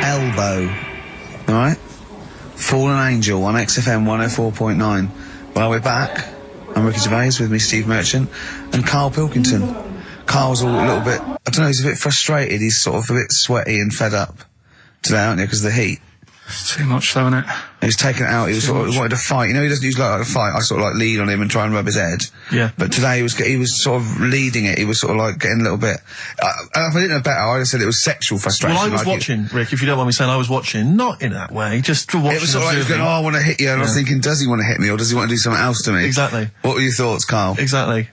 Elbow. Alright? Fallen Angel on XFM 104.9. Well, we're back. I'm Ricky Gervais, with me Steve Merchant and Karl Pilkington. Karl's a little bit, I don't know, he's a bit frustrated. He's sort of a bit sweaty and fed up today, aren't you, because of the heat. It's too much, though, isn't it? He was taken out, he was sort of, he wanted to fight. You know, he doesn't usually like to fight. I sort of like lead on him and try and rub his head. Yeah. But today he was sort of leading it. He was sort of like getting a little bit, if I didn't know better, I'd have said it was sexual frustration. Well, I was like watching, Rick, if you don't mind me saying, I was watching, not in that way, just to watch. It was sort of like he was going, oh, I want to hit you, and I was thinking, does he want to hit me, or does he want to do something else to me? Exactly. What were your thoughts, Karl? Exactly.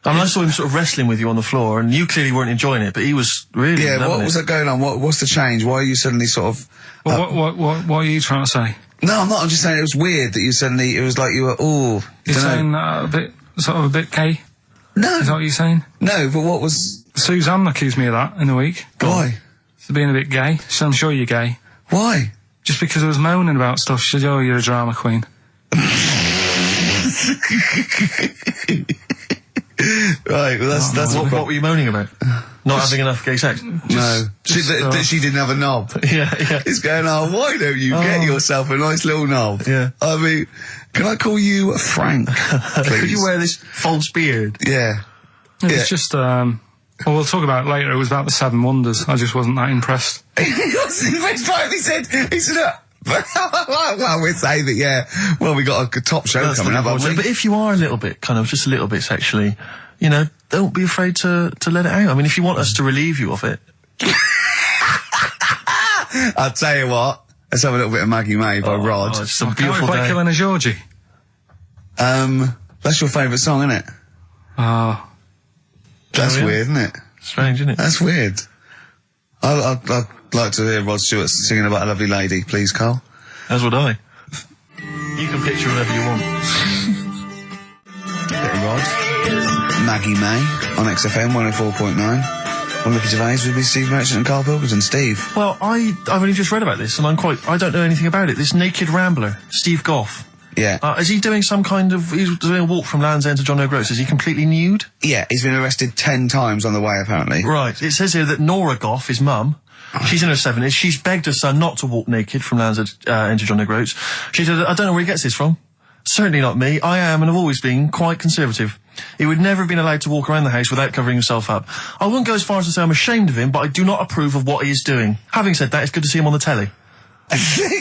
I mean, I saw him sort of wrestling with you on the floor, and you clearly weren't enjoying it, but he was really what was that going on? What's the change? Why are you suddenly sort of... Well, what are you trying to say? No, I'm not. I'm just saying it was weird that you suddenly... It was like you were, You're saying a bit gay? No. Is that what you're saying? No, but what was... Suzanne accused me of that in the week. Why? For being a bit gay. She said, I'm sure you're gay. Why? Just because I was moaning about stuff. She said, oh, you're a drama queen. Right, well that's what were you moaning about? Not having enough gay sex? That she didn't have a knob. Yeah. It's going, oh, why don't you get yourself a nice little knob? Yeah. I mean, can I call you Frank, please? Could you wear this false beard? Yeah. It was just, well, we'll talk about it later. It was about the 7 Wonders. I just wasn't that impressed. He wasn't impressed by it. He said, well, we'd say that, yeah. Well, we got a top show coming up, haven't we? But if you are a little bit, kind of, just a little bit sexually, you know, don't be afraid to let it out. I mean, if you want us to relieve you of it. I'll tell you what. Let's have a little bit of Maggie May by Rod. Oh, it's a beautiful day. Killing a Georgie. That's your favourite song, isn't it? Oh. That's weird, isn't it? Strange, isn't it? That's weird. I'd like to hear Rod Stewart singing about a lovely lady, please, Karl. As would I. You can picture whatever you want. Bit of Rod. Maggie May on XFM 104.9. I'm Ricky Gervais, with me Steve Merchant and Karl Pilkington. Steve. Well, I've only just read about this, and I don't know anything about it. This naked rambler, Steve Goff. Yeah. Is he doing some kind of... He's doing a walk from Land's End to John O'Groats. Is he completely nude? Yeah, he's been arrested 10 times on the way, apparently. Right. It says here that Nora Goff, his mum, she's in her 70s, she's begged her son not to walk naked from Land's End to John O'Groats. She said, I don't know where he gets this from. Certainly not me. I am and have always been quite conservative. He would never have been allowed to walk around the house without covering himself up. I wouldn't go as far as to say I'm ashamed of him, but I do not approve of what he is doing. Having said that, it's good to see him on the telly.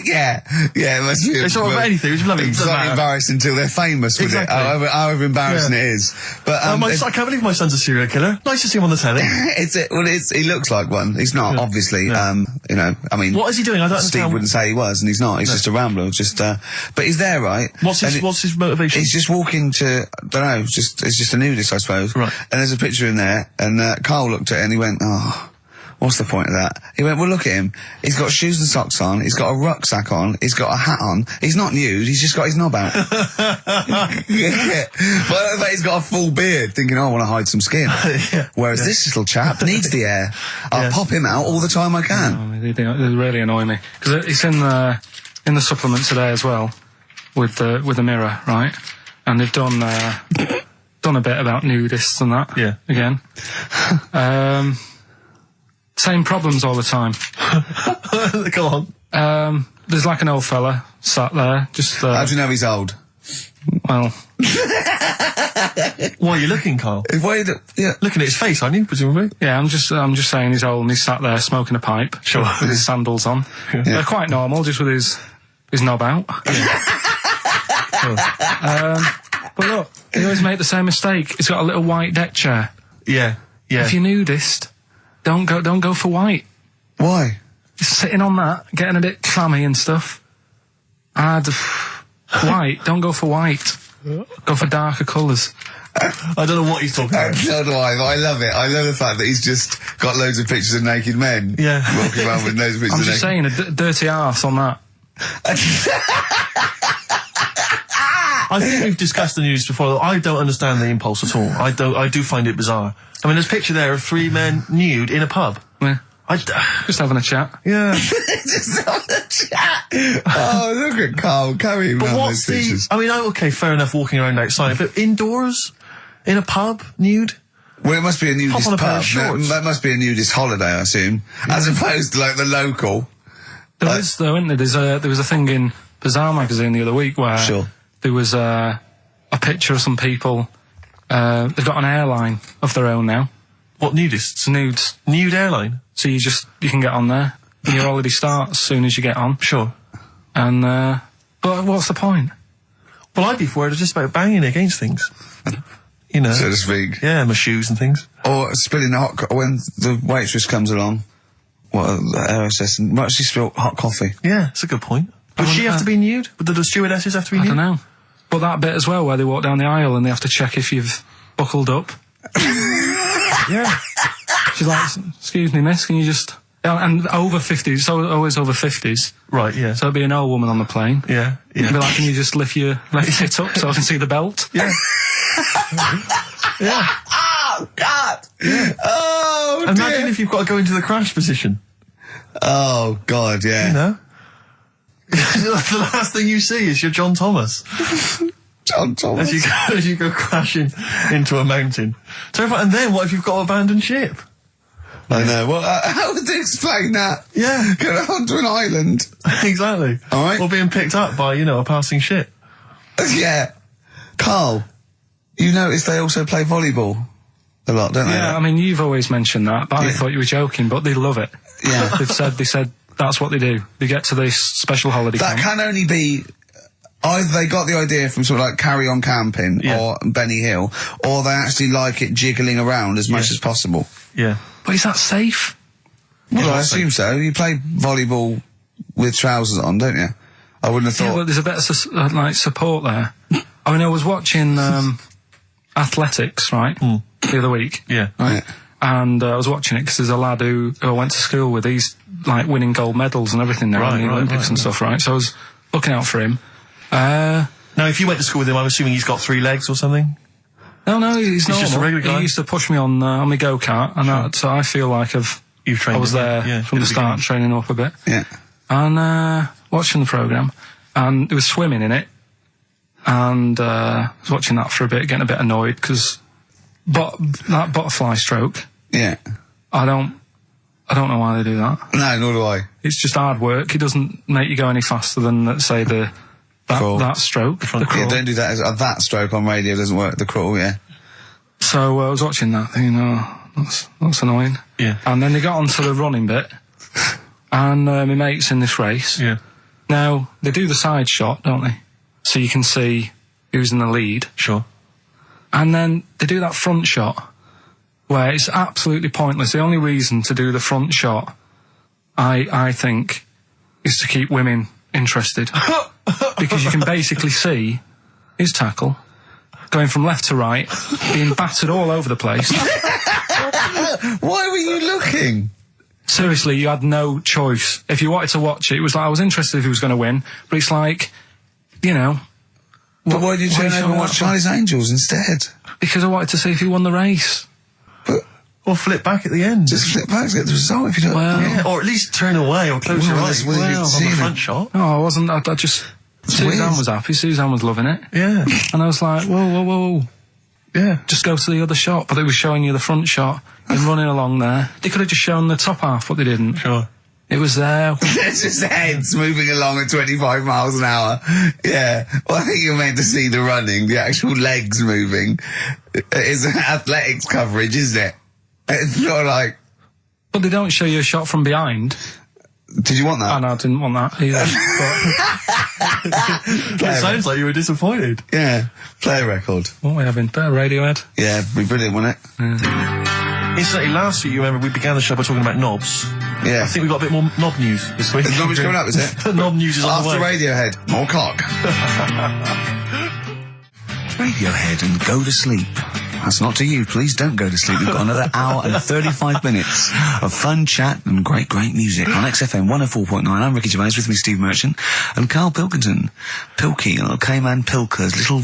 yeah, it must be. It's sort of anything. It's lovely. It's not embarrassed until they're famous with it. However embarrassing it is. But I can't believe my son's a serial killer. Nice to see him on the telly. He looks like one. He's not, obviously. Yeah. You know, I mean, what is he doing? I don't Steve understand. wouldn't say he was, and he's not. He's just a rambler. But he's there, right? What's his motivation? He's just walking to, I don't know. It's just a nudist, I suppose. Right. And there's a picture in there, and Karl looked at it and he went, oh. What's the point of that? He went, well, look at him. He's got shoes and socks on. He's got a rucksack on. He's got a hat on. He's not nude. He's just got his knob out. Yeah. But he's got a full beard, thinking, oh, I want to hide some skin. Whereas this little chap needs the air. I'll pop him out all the time I can. They really annoy me. Because it's in the supplement today as well, with the Mirror, right? And they've done a bit about nudists and that. Yeah. Again. Same problems all the time. Go on. There's like an old fella sat there, just... How do you know he's old? Well... Why are you looking, Karl? Looking at his face, aren't you, presumably? Yeah, I'm just saying he's old and he's sat there smoking a pipe. Sure. With his sandals on. Yeah. They're quite normal, just with his knob out. But look, he always make the same mistake. He's got a little white deck chair. Yeah. If you're nudist... Don't go for white. Why? Just sitting on that, getting a bit clammy and stuff. White, don't go for white. Go for darker colours. I don't know what he's talking about. So do I, but I love it. I love the fact that he's just got loads of pictures of naked men. Yeah. Walking around with loads of pictures I'm of just saying, a dirty arse on that. I think we've discussed the news before. I don't understand the impulse at all. I do find it bizarre. I mean, there's a picture there of 3 men nude in a pub. Yeah. Just having a chat. Yeah. Just having a chat. Oh, look at Karl carrying around those pictures. I mean, okay, fair enough walking around outside, but indoors? In a pub? Nude? Well, it must be a nudist Pop on a pair pub. of shorts. That must be a nudist holiday, I assume. As opposed to, like, the local. There is, though, isn't there? There was a thing in Bazaar magazine the other week where Sure. there was a picture of some people. They've got an airline of their own now. What, nudists? Nudes. Nude airline? So you can get on there. And your holiday starts as soon as you get on. Sure. And, but what's the point? Well, I'd be worried just about banging against things. You know. So to speak. Yeah, my shoes and things. Or spilling the when the waitress comes along. What, the aerosess, and might she spill hot coffee? Yeah, that's a good point. Would she have to be nude? Would the stewardesses have to be nude? I don't know. But that bit as well, where they walk down the aisle and they have to check if you've buckled up. Yeah. She's like, excuse me, miss, can you just... And over 50s, it's always over 50s. Right, yeah. So it'd be an old woman on the plane. Yeah, yeah. You'd be like, can you just lift your left hip up so I can see the belt? Yeah. Yeah. Oh, God! Yeah. Oh, Imagine dear. if you've got to go into the crash position. Oh, God, yeah. You know? The last thing you see is your John Thomas. John Thomas. As you go crashing into a mountain. Terrifying. And then what if you've got to abandon ship? I know. Well, how would they explain that? Yeah. Go onto an island. Exactly. All right. Or being picked up by, a passing ship. Yeah. Carl, you notice they also play volleyball a lot, don't they? Yeah, I mean, you've always mentioned that, but I Yeah. thought you were joking, but they love it. Yeah. They said that's what they do. They get to this special holiday That camp. can only be either they got the idea from sort of like Carry On Camping Yeah. or Benny Hill, or they actually like it jiggling around as much as possible. Yeah. But is that safe? Well, I assume so. You play volleyball with trousers on, don't you? I wouldn't have Yeah, thought. but there's a bit of support there. I mean, I was watching athletics, right, the other week. Yeah. Right? And I was watching it because there's a lad who I went to school with. He's like winning gold medals and everything now in the Olympics and stuff, right? So I was looking out for him. Now, if you went to school with him, I'm assuming he's got 3 legs or something? No, he's normal. just a regular guy? He used to push me on my go-kart, and so I feel like You've trained I was him, there yeah, from in the the start, training up a bit. Yeah. And watching the programme, and there was swimming in it, and I was watching that for a bit, getting a bit annoyed, because that butterfly stroke, Yeah. I don't know why they do that. No, nor do I. It's just hard work. It doesn't make you go any faster than, let's say, Crawl. that stroke, the Yeah, crawl. don't do that. That stroke on radio doesn't work. The crawl, yeah. So I was watching that, thinking, that's annoying. Yeah. And then they got onto the running bit, and my mate's in this race. Yeah. Now, they do the side shot, don't they? So you can see who's in the lead. Sure. And then they do that front shot, where it's absolutely pointless. The only reason to do the front shot, I think, is to keep women interested. Because you can basically see his tackle going from left to right, being battered all over the place. Why were you looking? Seriously, you had no choice. If you wanted to watch it, it was like, I was interested if he was going to win, but it's like, But why did you turn over and watch Charlie's Angels instead? Because I wanted to see if he won the race. Or flip back at the end. Just flip back to get the result if you don't. Well, Yeah, or at least turn away or close your Well, eyes that's what you've on seen the it. front shot. No, I wasn't. I just... Suzanne weird. was happy. Suzanne was loving it. Yeah. And I was like, whoa. Yeah. Just go to the other shot. But they were showing you the front shot and running along there. They could have just shown the top half, but they didn't. Sure. It was there. It's just heads moving along at 25 miles an hour. Yeah. Well, I think you're meant to see the running, the actual legs moving. It's athletics coverage, isn't it? It's not like... But they don't show you a shot from behind. Did you want that? And I didn't want that either. It sounds like you were disappointed. Yeah. Play a record. What are we having? Better Radiohead? Yeah, it'd be brilliant, wouldn't it? Incidentally, last week, you remember, we began the show by talking about knobs. Yeah. I think we've got a bit more knob news this week. It's not much coming up, is it? Knob news is on the After way. Radiohead, more cock. Radiohead and go to sleep. That's not to you. Please don't go to sleep. We've got another hour and 35 minutes of fun chat and great music on XFM 104.9. I'm Ricky Gervais, with me Steve Merchant and Karl Pilkington. Pilky, little K-Man Pilkers, little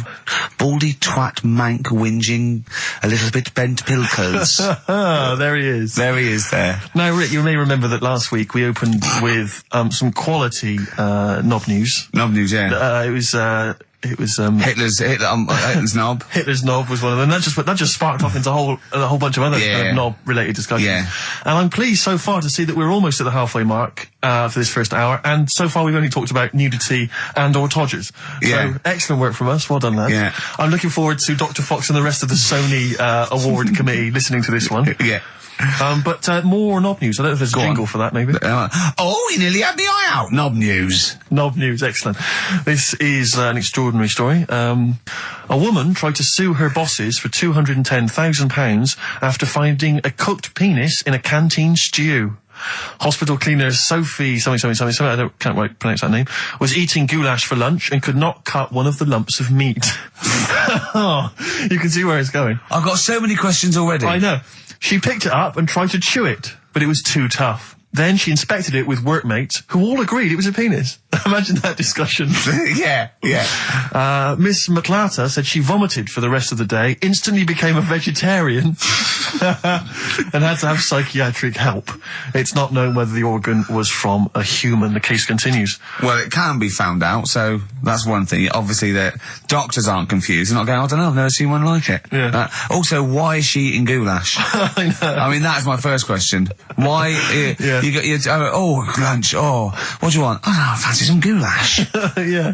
baldy twat mank whinging, a little bit bent Pilkers. There he is. There he is there. Now, Rick, you may remember that last week we opened with some quality knob news. Knob news, yeah. It was It was Hitler's knob. Hitler's knob was one of them. That just sparked off into a whole bunch of other knob-related discussions. Yeah. And I'm pleased so far to see that we're almost at the halfway mark for this first hour. And so far we've only talked about nudity and/or todgers. Yeah. So excellent work from us. Well done, lads. Yeah. I'm looking forward to Dr. Fox and the rest of the Sony award committee listening to this one. Yeah. But more knob news. I don't know if there's a jingle for that, maybe. You nearly had the eye out. Knob news. Knob news, excellent. This is an extraordinary story. A woman tried to sue her bosses for £210,000 after finding a cooked penis in a canteen stew. Hospital cleaner Sophie something, I can't quite pronounce that name, was eating goulash for lunch and could not cut one of the lumps of meat. Oh, you can see where it's going. I've got so many questions already. I know. She picked it up and tried to chew it, but it was too tough. Then she inspected it with workmates, who all agreed it was a penis. Imagine that discussion. Yeah. Miss McLata said she vomited for the rest of the day, instantly became a vegetarian, and had to have psychiatric help. It's not known whether the organ was from a human. The case continues. Well, it can be found out, so that's one thing. Obviously, that doctors aren't confused. They're not going, I don't know, I've never seen one like it. Yeah. Also, why is she eating goulash? I know. I mean, that's my first question. Why? Yeah. You got lunch. What do you want? I fancy some goulash. Yeah.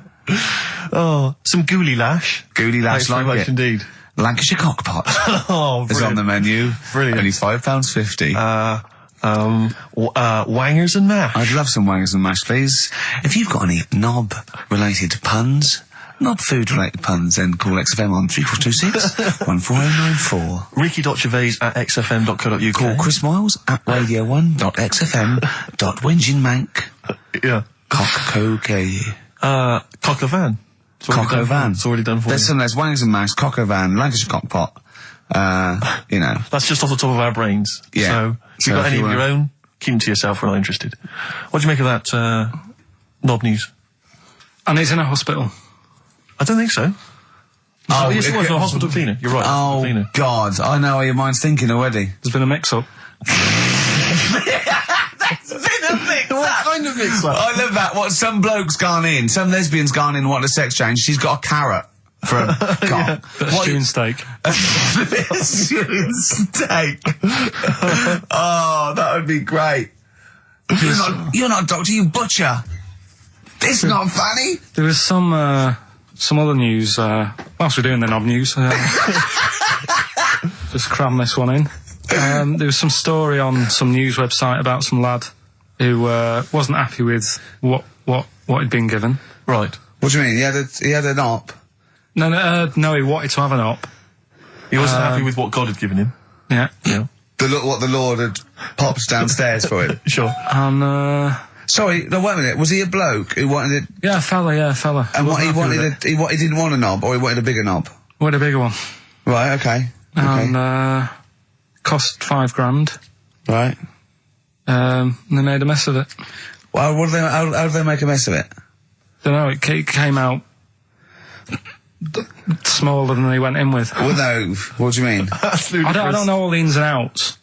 Oh, some gooly lash. Gooly lash, Thanks very like much it. indeed. Lancashire cockpot Oh, is on the menu. Brilliant. Only £5.50. Wangers and mash. I'd love some wangers and mash, please. If you've got any knob-related puns, knob-food-related puns, then call XFM on 3426 14094. Ricky Gervais at xfm.co.uk. Call Chris Miles at radio1.xfm.winginmank. Yeah. Cock-co-gay. Cock a van. Cock-o-van. It's already done for you. There's wangers and mash, cock-o-van, Lancashire cockpot. That's just off the top of our brains. Yeah. So, if you've got any of your own, keep them to yourself. We're not interested. What do you make of that, knob news? And he's in a hospital. I don't think so. Oh, yes, it was a hospital cleaner. You're right. Oh, cleaner. God. I know how your mind's thinking already. There's been a mix-up. What kind of mix-up? I love that. Some bloke's gone in, some lesbian's gone in, wanting a sex change. She's got a carrot for a cock. Bit of stewing steak. Stewing steak. Oh, that would be great. You're not a doctor, you butcher. This is not funny. There was some other news, whilst we're doing the knob news, just cram this one in. There was some story on some news website about some lad who wasn't happy with what he'd been given. Right. What do you mean? He had an op? No, he wanted to have an op. He wasn't happy with what God had given him. Yeah. What the Lord had popped downstairs for him. Sure. And Sorry, no, wait a minute. Was he a bloke who wanted it? yeah, fella. And what he wanted, he didn't want a knob, or he wanted a bigger knob? Wanted a bigger one. Right. Okay. And cost £5,000. Right. And they made a mess of it. Well, how did they make a mess of it? Don't know. It came out smaller than they went in with. Well, no. What do you mean? I don't know all the ins and outs.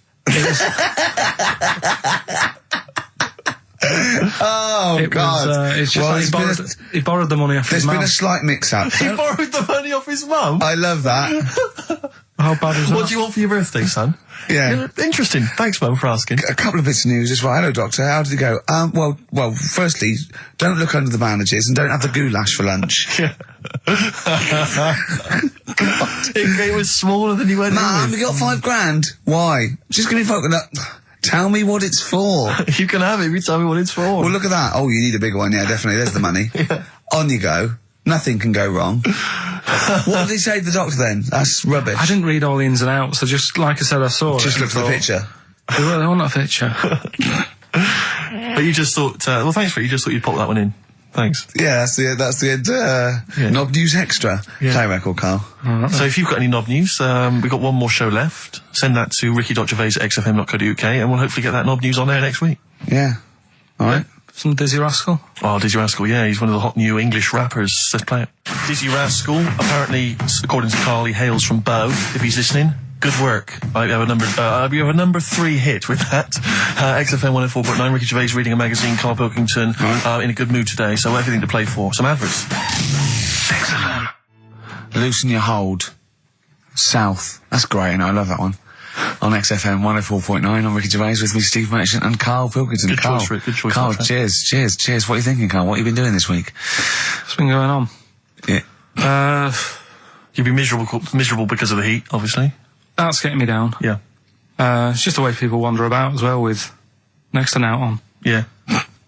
Oh, God. It's just he borrowed the money off his mum. There's been a slight mix-up. He borrowed the money off his mum? I love that. How bad is that? What do you want for your birthday, son? Yeah. Interesting. Thanks, Mum, for asking. A couple of bits of news as well. Hello, Doctor. How did it go? Well, firstly, don't look under the bandages and don't have the goulash for lunch. It was smaller than you went in Mum, with. you got £5,000. Why? Just give me tell me what it's for. You can have it if you tell me what it's for. Well, look at that. Oh, you need a bigger one. Yeah, definitely. There's the money. Yeah. On you go. Nothing can go wrong. What did he say to the doctor then? That's rubbish. I didn't read all the ins and outs. I just, like I said, I saw Just it. looked at the picture. They want a picture. But you just thought, well, thanks for it. You just thought you'd pop that one in. Thanks. Yeah, that's the end. Knob News Extra. Yeah. Play record, Carl. So if you've got any knob news, we've got one more show left. Send that to ricky.gervais at xfm.co.uk and we'll hopefully get that knob news on there next week. Yeah. All right. Some Dizzy Rascal. Oh, Dizzy Rascal, yeah, he's one of the hot new English rappers. Let's play it. Dizzy Rascal, apparently, according to Carl, he hails from Bow, if he's listening. Good work. I have a number 3 hit with that. XFM 104.9, Ricky Gervais reading a magazine, Karl Pilkington, in a good mood today, so everything to play for. Some adverts. XFM. Loosen your hold. South. That's great, and I love that one. On XFM 104.9, I'm Ricky Gervais with me, Steve Merchant and Karl Pilkington. Good Karl, choice, Rick. Good choice. Karl, cheers. What are you thinking, Karl? What have you been doing this week? What's been going on? Yeah. You'd be miserable because of the heat, obviously. That's getting me down. Yeah. It's just the way people wander about as well with next to out on. Yeah.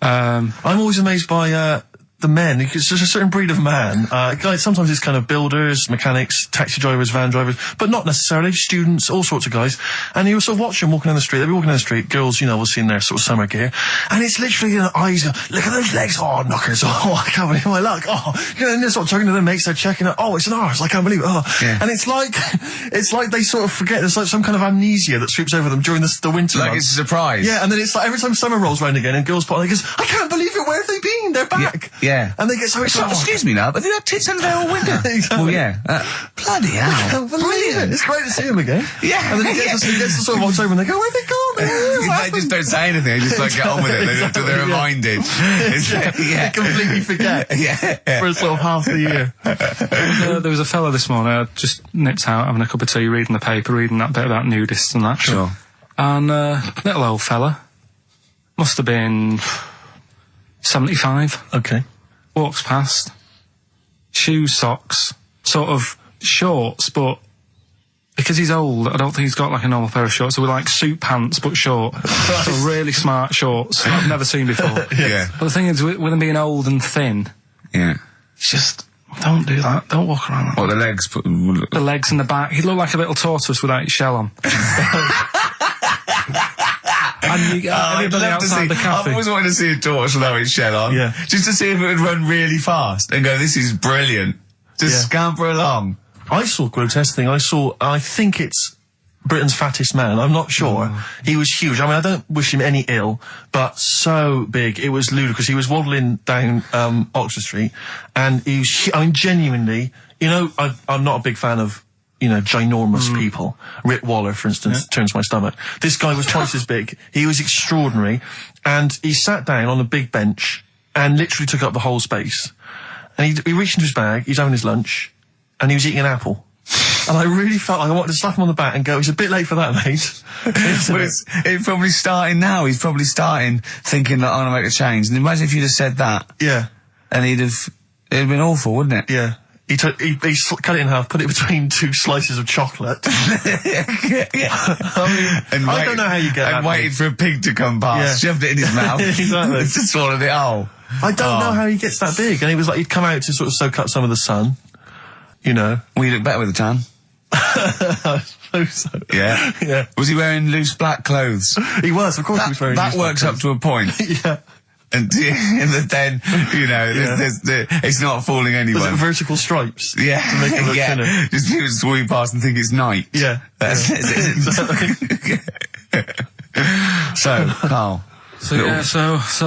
I'm always amazed by the men. It's just a certain breed of man. Guys, sometimes it's kind of builders, mechanics, taxi drivers, van drivers, but not necessarily students, all sorts of guys. And you sort of watch them walking down the street. They'll be walking down the street, girls, you know, will see in their sort of summer gear, and it's literally, you know, eyes go, look at those legs, oh, knockers, oh, I can't believe my luck, oh, you know, and they're sort of talking to their mates, they're checking it, oh, it's an arse, I can't believe it, oh. Yeah. And it's like they sort of forget, there's like some kind of amnesia that sweeps over them during the winter Like months. it's a surprise. Yeah, and then it's like every time summer rolls around again and girls pop on, they goes, I can't believe it, where have they been? They're back. Yeah. And they get so excited. Excuse me, love, have you had tits under there all winter? Exactly. Well, yeah. Bloody hell. I can't believe it. It's great to see them again. Yeah. And then he gets to sort of October and they go, where they gone? They just don't say anything. They just like get on with it. They're reminded. They completely forget. Yeah. For sort of half the year. There was a fella this morning, I just nipped out having a cup of tea, reading the paper, reading that bit about nudists and that. Sure. And little old fella, must have been 75. Okay. Walks past, shoes, socks, sort of shorts, but because he's old, I don't think he's got like a normal pair of shorts. So we're like suit pants, but short. So really smart shorts that I've never seen before. Yeah. But the thing is, with him being old and thin, Yeah. it's just, don't do that. Don't walk around like that. What, the legs? The legs and the back. He'd look like a little tortoise without his shell on. And you, anybody outside the cafe. I've always wanted to see a tortoise without its shell on. Yeah. Just to see if it would run really fast and go, this is brilliant. Just scamper along. I saw a grotesque thing. I think it's Britain's fattest man. I'm not sure. He was huge. I mean, I don't wish him any ill, but so big. It was ludicrous. He was waddling down Oxford Street, and he was, I mean, genuinely, you know, I'm not a big fan of, you know, ginormous people. Rick Waller, for instance, turns my stomach. This guy was twice as big. He was extraordinary. And he sat down on a big bench and literally took up the whole space. And he reached into his bag, he's having his lunch, and he was eating an apple. And I really felt like I wanted to slap him on the back and go, it's a bit late for that, mate. Well, it's probably starting now. He's probably starting thinking that I'm going to make a change. And imagine if you'd have said that. Yeah. And it'd have been awful, wouldn't it? Yeah. He cut it in half, put it between two slices of chocolate. Yeah. I don't know how you get that. And waited for a pig to come past, shoved it in his mouth. Exactly. Just swallowed it whole. I don't know how he gets that big. And he was like, he'd come out to sort of soak up some of the sun, you know. Well, you look better with a tan. I suppose so. Yeah. Yeah. Was he wearing loose black clothes? He was, of course he was wearing That loose works black up to a point. Yeah. And then, you know, it's not fooling anyone. Was it vertical stripes? Yeah. To make it look thinner. Just people sweep past and think it's night. Yeah. That's it. So, Karl. So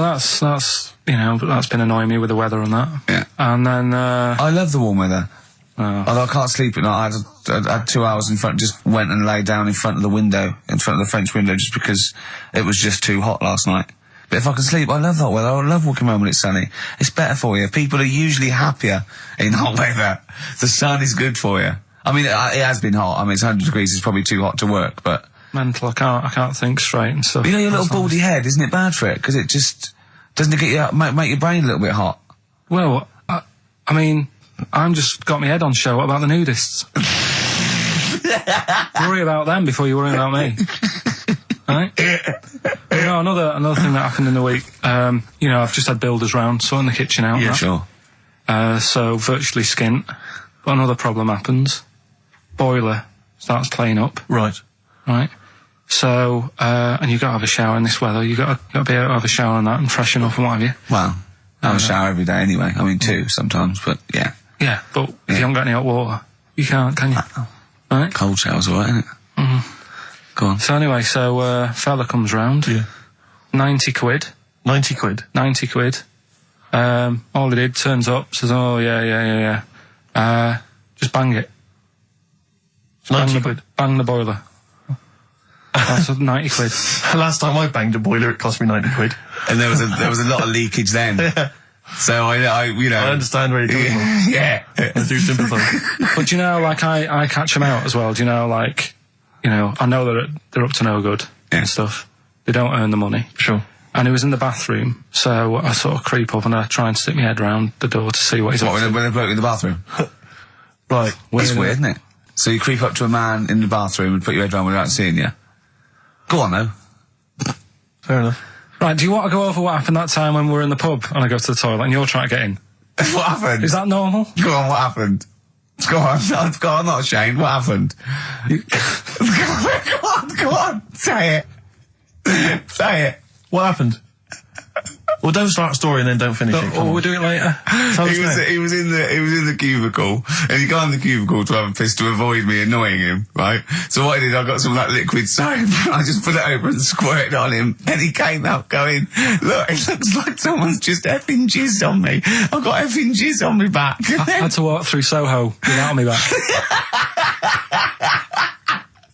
that's you know, that's been annoying me with the weather and that. Yeah. And then I love the warm weather. Although I can't sleep at night. I had 2 hours in front, just went and lay down in front of the window, in front of the French window, just because it was just too hot last night. But if I can sleep, I love hot weather. I love walking around when it's sunny. It's better for you. People are usually happier in hot weather. The sun is good for you. I mean, it has been hot. I mean, it's 100 degrees. It's probably too hot to work, but... mental, I can't think straight and stuff. You know, your little baldy head, isn't it bad for it? Because it just... doesn't it get you make your brain a little bit hot? Well, I mean, I'm just got my head on show. What about the nudists? Worry about them before you worry about me. Right? You know, another thing that happened in the week, you know, I've just had builders round, sorting the kitchen out. Yeah, sure. So virtually skint. But another problem happens. Boiler starts playing up. Right. Right? So, and you've got to have a shower in this weather. You've got to be able to have a shower and that and freshen up and what have you. Well, I have a shower every day anyway. I mean, 2 sometimes, but yeah. Yeah, but if you haven't got any hot water, you can't, can you? Right? Cold shower's alright, isn't it? Mm-hmm. Go on. So anyway, fella comes round. Yeah. 90 quid. 90 quid? 90 quid. All he did, turns up, says, oh, yeah. Just bang it. 90 quid? Bang the boiler. That's 90 quid. Last time I banged a boiler, it cost me 90 quid. And there was a lot of leakage then. Yeah. So I you know. I understand where you're coming from. Yeah. I do sympathise. But do you know, like, I catch them out as well. Do you know, like, you know, I know they're up to no good and stuff. They don't earn the money. Sure. And he was in the bathroom, so I sort of creep up and I try and stick my head round the door to see what he's up to. When a bloke in the bathroom? Right. That's weird, isn't it? So you creep up to a man in the bathroom and put your head round without seeing you. Go on, though. Fair enough. Right, do you want to go over what happened that time when we were in the pub and I go to the toilet and you're trying to get in? What happened? Is that normal? Go on, what happened? Go on, I'm not ashamed. What happened? Go on, say it. Say it. What happened? Well, don't start a story and then don't finish it. Or we'll do it later. He was in the cubicle, and he got in the cubicle to have a piss to avoid me annoying him, right? So what I did, I got some like liquid soap, I just put it over and squirted on him, and he came out going, "Look, it looks like someone's just effing jizzed on me. I've got effing jizz on me back." I had to walk through Soho without me back.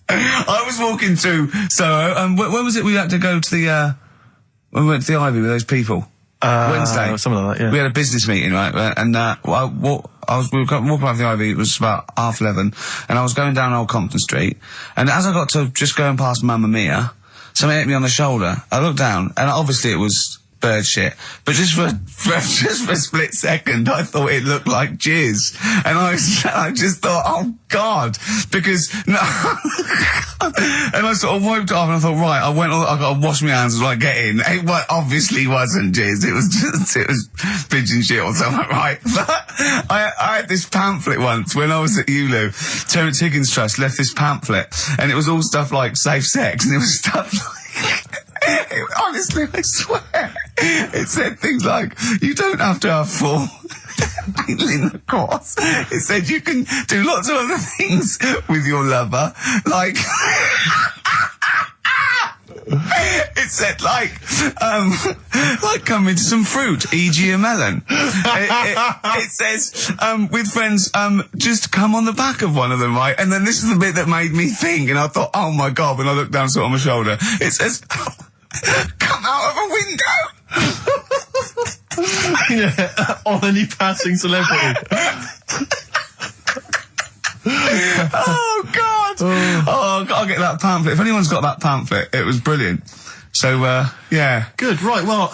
I was walking through Soho, when was it we had to go to the, when we went to the Ivy with those people? Wednesday. Something like that, yeah. We had a business meeting, right? And, we were walking around the Ivy, it was about 11:30, and I was going down Old Compton Street, and as I got to just going past Mamma Mia, something hit me on the shoulder. I looked down, and obviously it was bird shit, but just for a split second, I thought it looked like jizz, and I just thought, oh God, because no, and I sort of wiped it off, and I thought, right, I got to wash my hands as I get in. It obviously wasn't jizz; it was pigeon shit or something, right? But I had this pamphlet once when I was at ULU. Terence Higgins Trust left this pamphlet, and it was all stuff like safe sex, and it was stuff like. Honestly, I swear, it said things like, you don't have to have full intercourse. It said you can do lots of other things with your lover, like... It said like come into some fruit, e.g. a melon. It says, with friends, just come on the back of one of them, right? And then this is the bit that made me think, and I thought, oh my God, when I looked down, saw it on my shoulder. It says, come out of a window. Yeah, on any passing celebrity. Oh God! Oh, I'll get that pamphlet. If anyone's got that pamphlet, it was brilliant. So, yeah. Good, right, well,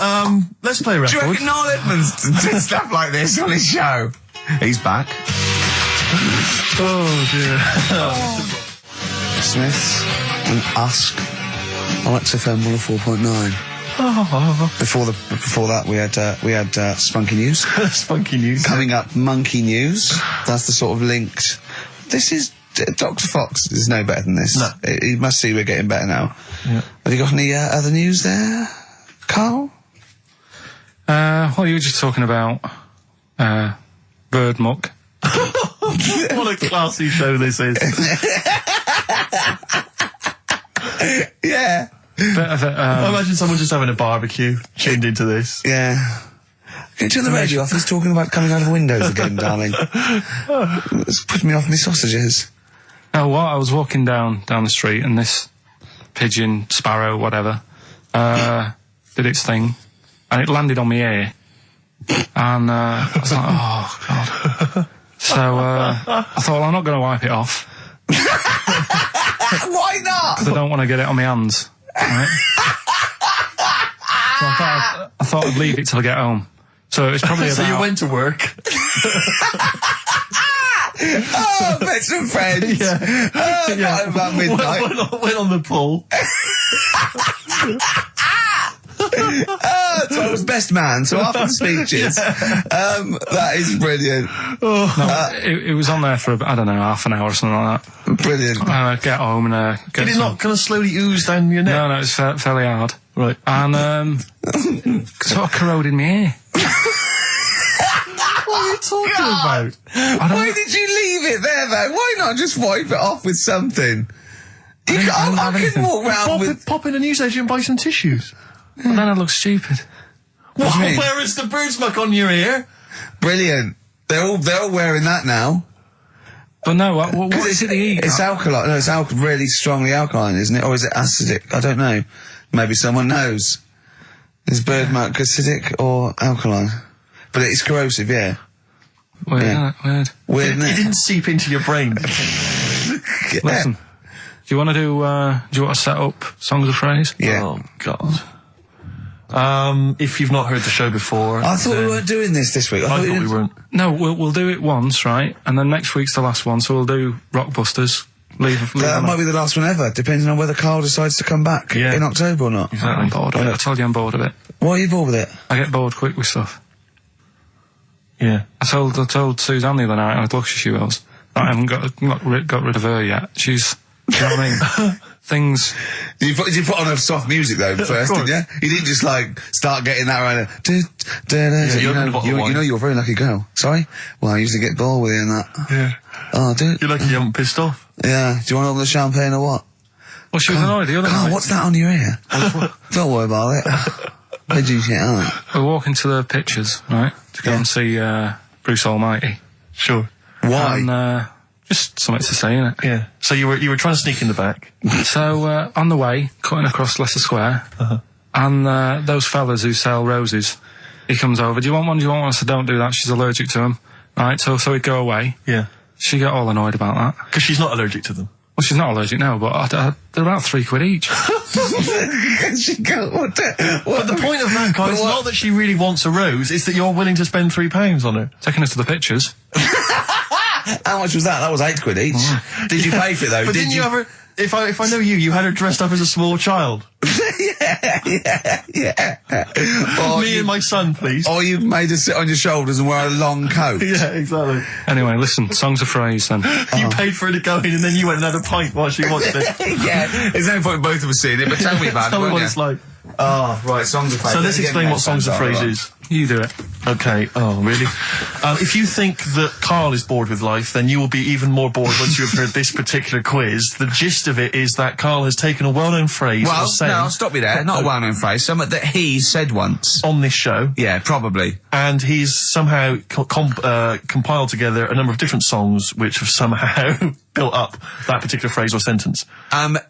let's play a record. Do you reckon Noel Edmonds did stuff like this on his show? He's back. Oh, dear. Smiths and Usk on XFM 104.9. Before that, we had Spunky News. Spunky News. Coming up, Monkey News. That's the sort of linked. This is Dr. Fox is no better than this. No. You must see we're getting better now. Yeah. Have you got any other news there, Karl? Well, you were just talking about bird muck. What a classy show this is. Yeah. I imagine someone just having a barbecue, tuned into this. Yeah. Can you turn the radio off? He's talking about coming out of windows again, darling. It's putting me off my sausages. Oh, well, I was walking down the street and this pigeon, sparrow, whatever, did its thing, and it landed on my ear, and I was like, oh God. So I thought, well, I'm not going to wipe it off. Why not? Because I don't want to get it on my hands. Right? So I thought I'd leave it till I get home. So it's probably about... So you went to work. Oh, met some friends. Yeah. Oh, yeah. About midnight. Went on the pool. So I was best man, so after the speeches, that is brilliant. It was on there for, I don't know, half an hour or something like that. Brilliant. Get home and get Did it not kind of slowly ooze down your neck? No, it's fairly hard. Right. And sort of corroded my ear. What are you talking about? Why did you leave it there, though? Why not just wipe it off with something? I can walk around Pop in a newsagent and buy some tissues. And then I look stupid. What do you mean? Where is the bird muck on your ear? Brilliant. They're all wearing that now. But no, what is it they eat? It's alkaline. No, it's really strongly alkaline, isn't it? Or is it acidic? I don't know. Maybe someone knows. Is bird muck acidic or alkaline? But it's corrosive, yeah. Weird, Yeah. Weird. Weird, isn't It it? didn't seep into your brain. Yeah. Listen, do you want to set up Songs of Phrase? Yeah. Oh, God. If you've not heard the show before... I thought we weren't doing this week. I thought we weren't. No, we'll do it once, right? And then next week's the last one, so we'll do Rockbusters. Leave That might be the last one ever, depending on whether Karl decides to come back Yeah. in October or not. I'm bored of it. I told you I'm bored of it. Why are you bored with it? I get bored quick with stuff. Yeah. I told Suzanne the other night, I was lucky she was, that I haven't got rid of her yet. She's, you know what I mean? Things... You put on a soft music though first, didn't you? You didn't just like start getting that right. You know you're a very lucky girl. Sorry? Well, I used to get bored with you and that. Yeah. Oh, dude. You're lucky you haven't pissed off. Yeah. Do you want to open the champagne or what? Well, she was annoyed the other Karl, night. what's that on your ear? Don't worry about it. Where'd you get on? We're walking to the pictures, right? To go and see Bruce Almighty. Sure. Why? And just something to say, innit? Yeah. So you were trying to sneak in the back. So on the way, cutting across Leicester Square, and those fellas who sell roses, he comes over. Do you want one? Do you want one? I said, don't do that. She's allergic to them. Right. So he'd go away. Yeah. She got all annoyed about that. Because she's not allergic to them. Well, she's not allergic now, but they're about £3 each. But the point of that, Karl, is not that she really wants a rose, it's that you're willing to spend £3 on her. Taking us to the pictures. How much was that? That was £8 each. Did you pay for it though? But didn't you ever... If I know you had her dressed up as a small child. Yeah. Or Me and my son, please. Or you made her sit on your shoulders and wear a long coat. Yeah, exactly. Anyway, listen, Songs of Phrase then. You paid for her to go in and then you went and had a pint while she watched it. Yeah. There's no point in both of us seeing it, but tell me about Tell it, me won't what you? it's like. Oh, right, Songs of Phrase. So let's explain what Songs of Phrase is. You do it. Okay. Oh, really? If you think that Karl is bored with life, then you will be even more bored once you have heard this particular quiz. The gist of it is that Karl has taken a well-known phrase Well, or saying no, stop you there. Not a well-known phrase. Something that he said once. on this show, Yeah, probably. and he's somehow compiled together a number of different songs which have somehow built up that particular phrase or sentence.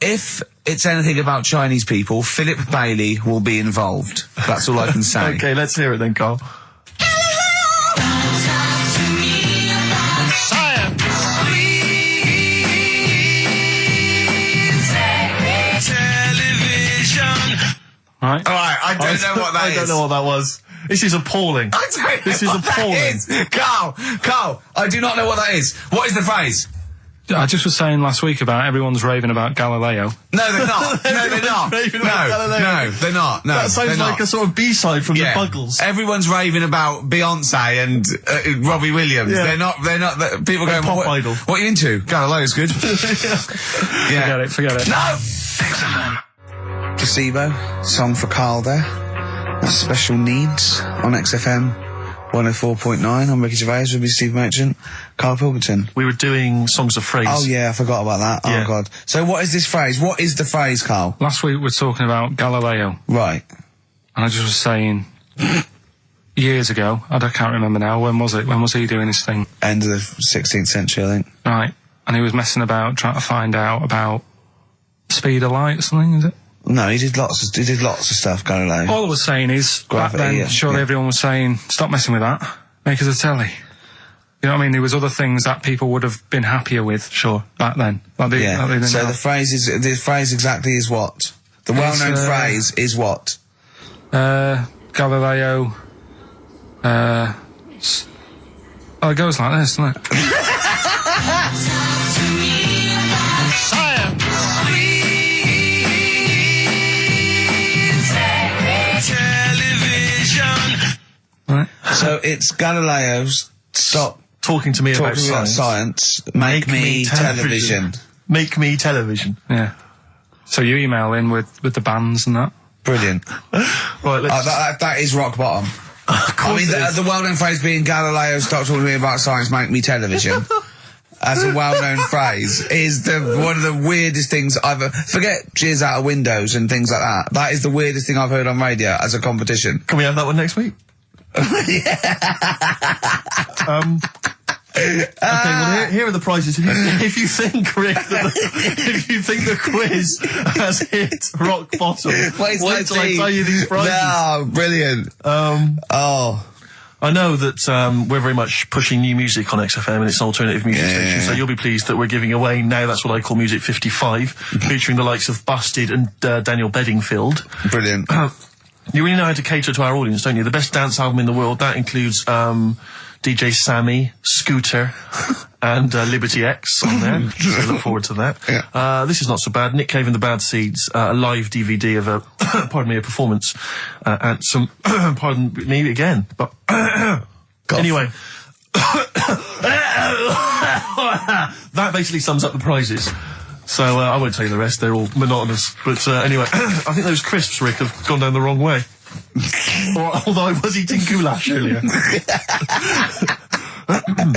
If it's anything about Chinese people, Philip Bailey will be involved. That's all I can say. Okay, let's hear it then, Karl. Right? Alright, I don't know what that is. I don't know what that was. This is appalling. I don't know This is what that appalling. is. Karl, I do not know what that is. What is the phrase? I just was saying last week about everyone's raving about Galileo. No, they're not. No, they're not. Raving about Galileo. No, they're not. No, That sounds they're like not. a sort of B-side from Yeah. the Buggles. Everyone's raving about Beyonce and Robbie Williams. Yeah. They're not. People going, pop what, idol. what are you into? Galileo's good. Yeah. Forget it. No! Placebo, song for Karl there. That's Special Needs on XFM 104.9. I'm Ricky Gervais with me, Steve Merchant. Karl Pilkington. We were doing Songs of Phrase. Oh yeah, I forgot about that. Yeah. Oh god. So what is this phrase? What is the phrase, Karl? Last week we were talking about Galileo, Right. and I just was saying, years ago, I can't remember now, when was it? When was he doing his thing? End of the 16th century, I think. Right. And he was messing about, trying to find out about speed of light or something, is it? No, he did lots of stuff, Galileo. All I was saying is, Gravity, back then, yeah, surely yeah. everyone was saying, stop messing with that, make us a telly. You know what I mean? There was other things that people would have been happier with. Sure. Back then. Like they Yeah. didn't So have. the phrase exactly is what? The well-known phrase is what? Galileo, oh, it goes like this, doesn't it? Right. So it's Galileo's stop Talking to me about talking about science. science, make me television. Make me television. Yeah. So you email in with the bands and that. Brilliant. Right, let's... That is rock bottom. I mean, the well-known phrase being Galileo, stop talking to me about science, make me television. As a well-known phrase is one of the weirdest things I've forget cheers out of windows and things like that. That is the weirdest thing I've heard on radio as a competition. Can we have that one next week? Okay, well here are the prizes. If you think, Rick, if you think the quiz has hit rock bottom, wait till I tell you these prizes. No, brilliant. I know that we're very much pushing new music on XFM, and it's an alternative music station, so you'll be pleased that we're giving away now, that's what I call Music 55, featuring the likes of Busted and Daniel Bedingfield. Brilliant. You really know how to cater to our audience, don't you? The best dance album in the world, that includes DJ Sammy, Scooter, and Liberty X on there. So look forward to that. Yeah. This is not so bad. Nick Cave and the Bad Seeds, a live DVD of a, a performance, and some, pardon me again, but, anyway. That basically sums up the prizes. So, I won't tell you the rest, they're all monotonous. But, anyway, I think those crisps, Rick, have gone down the wrong way. Although I was eating goulash earlier.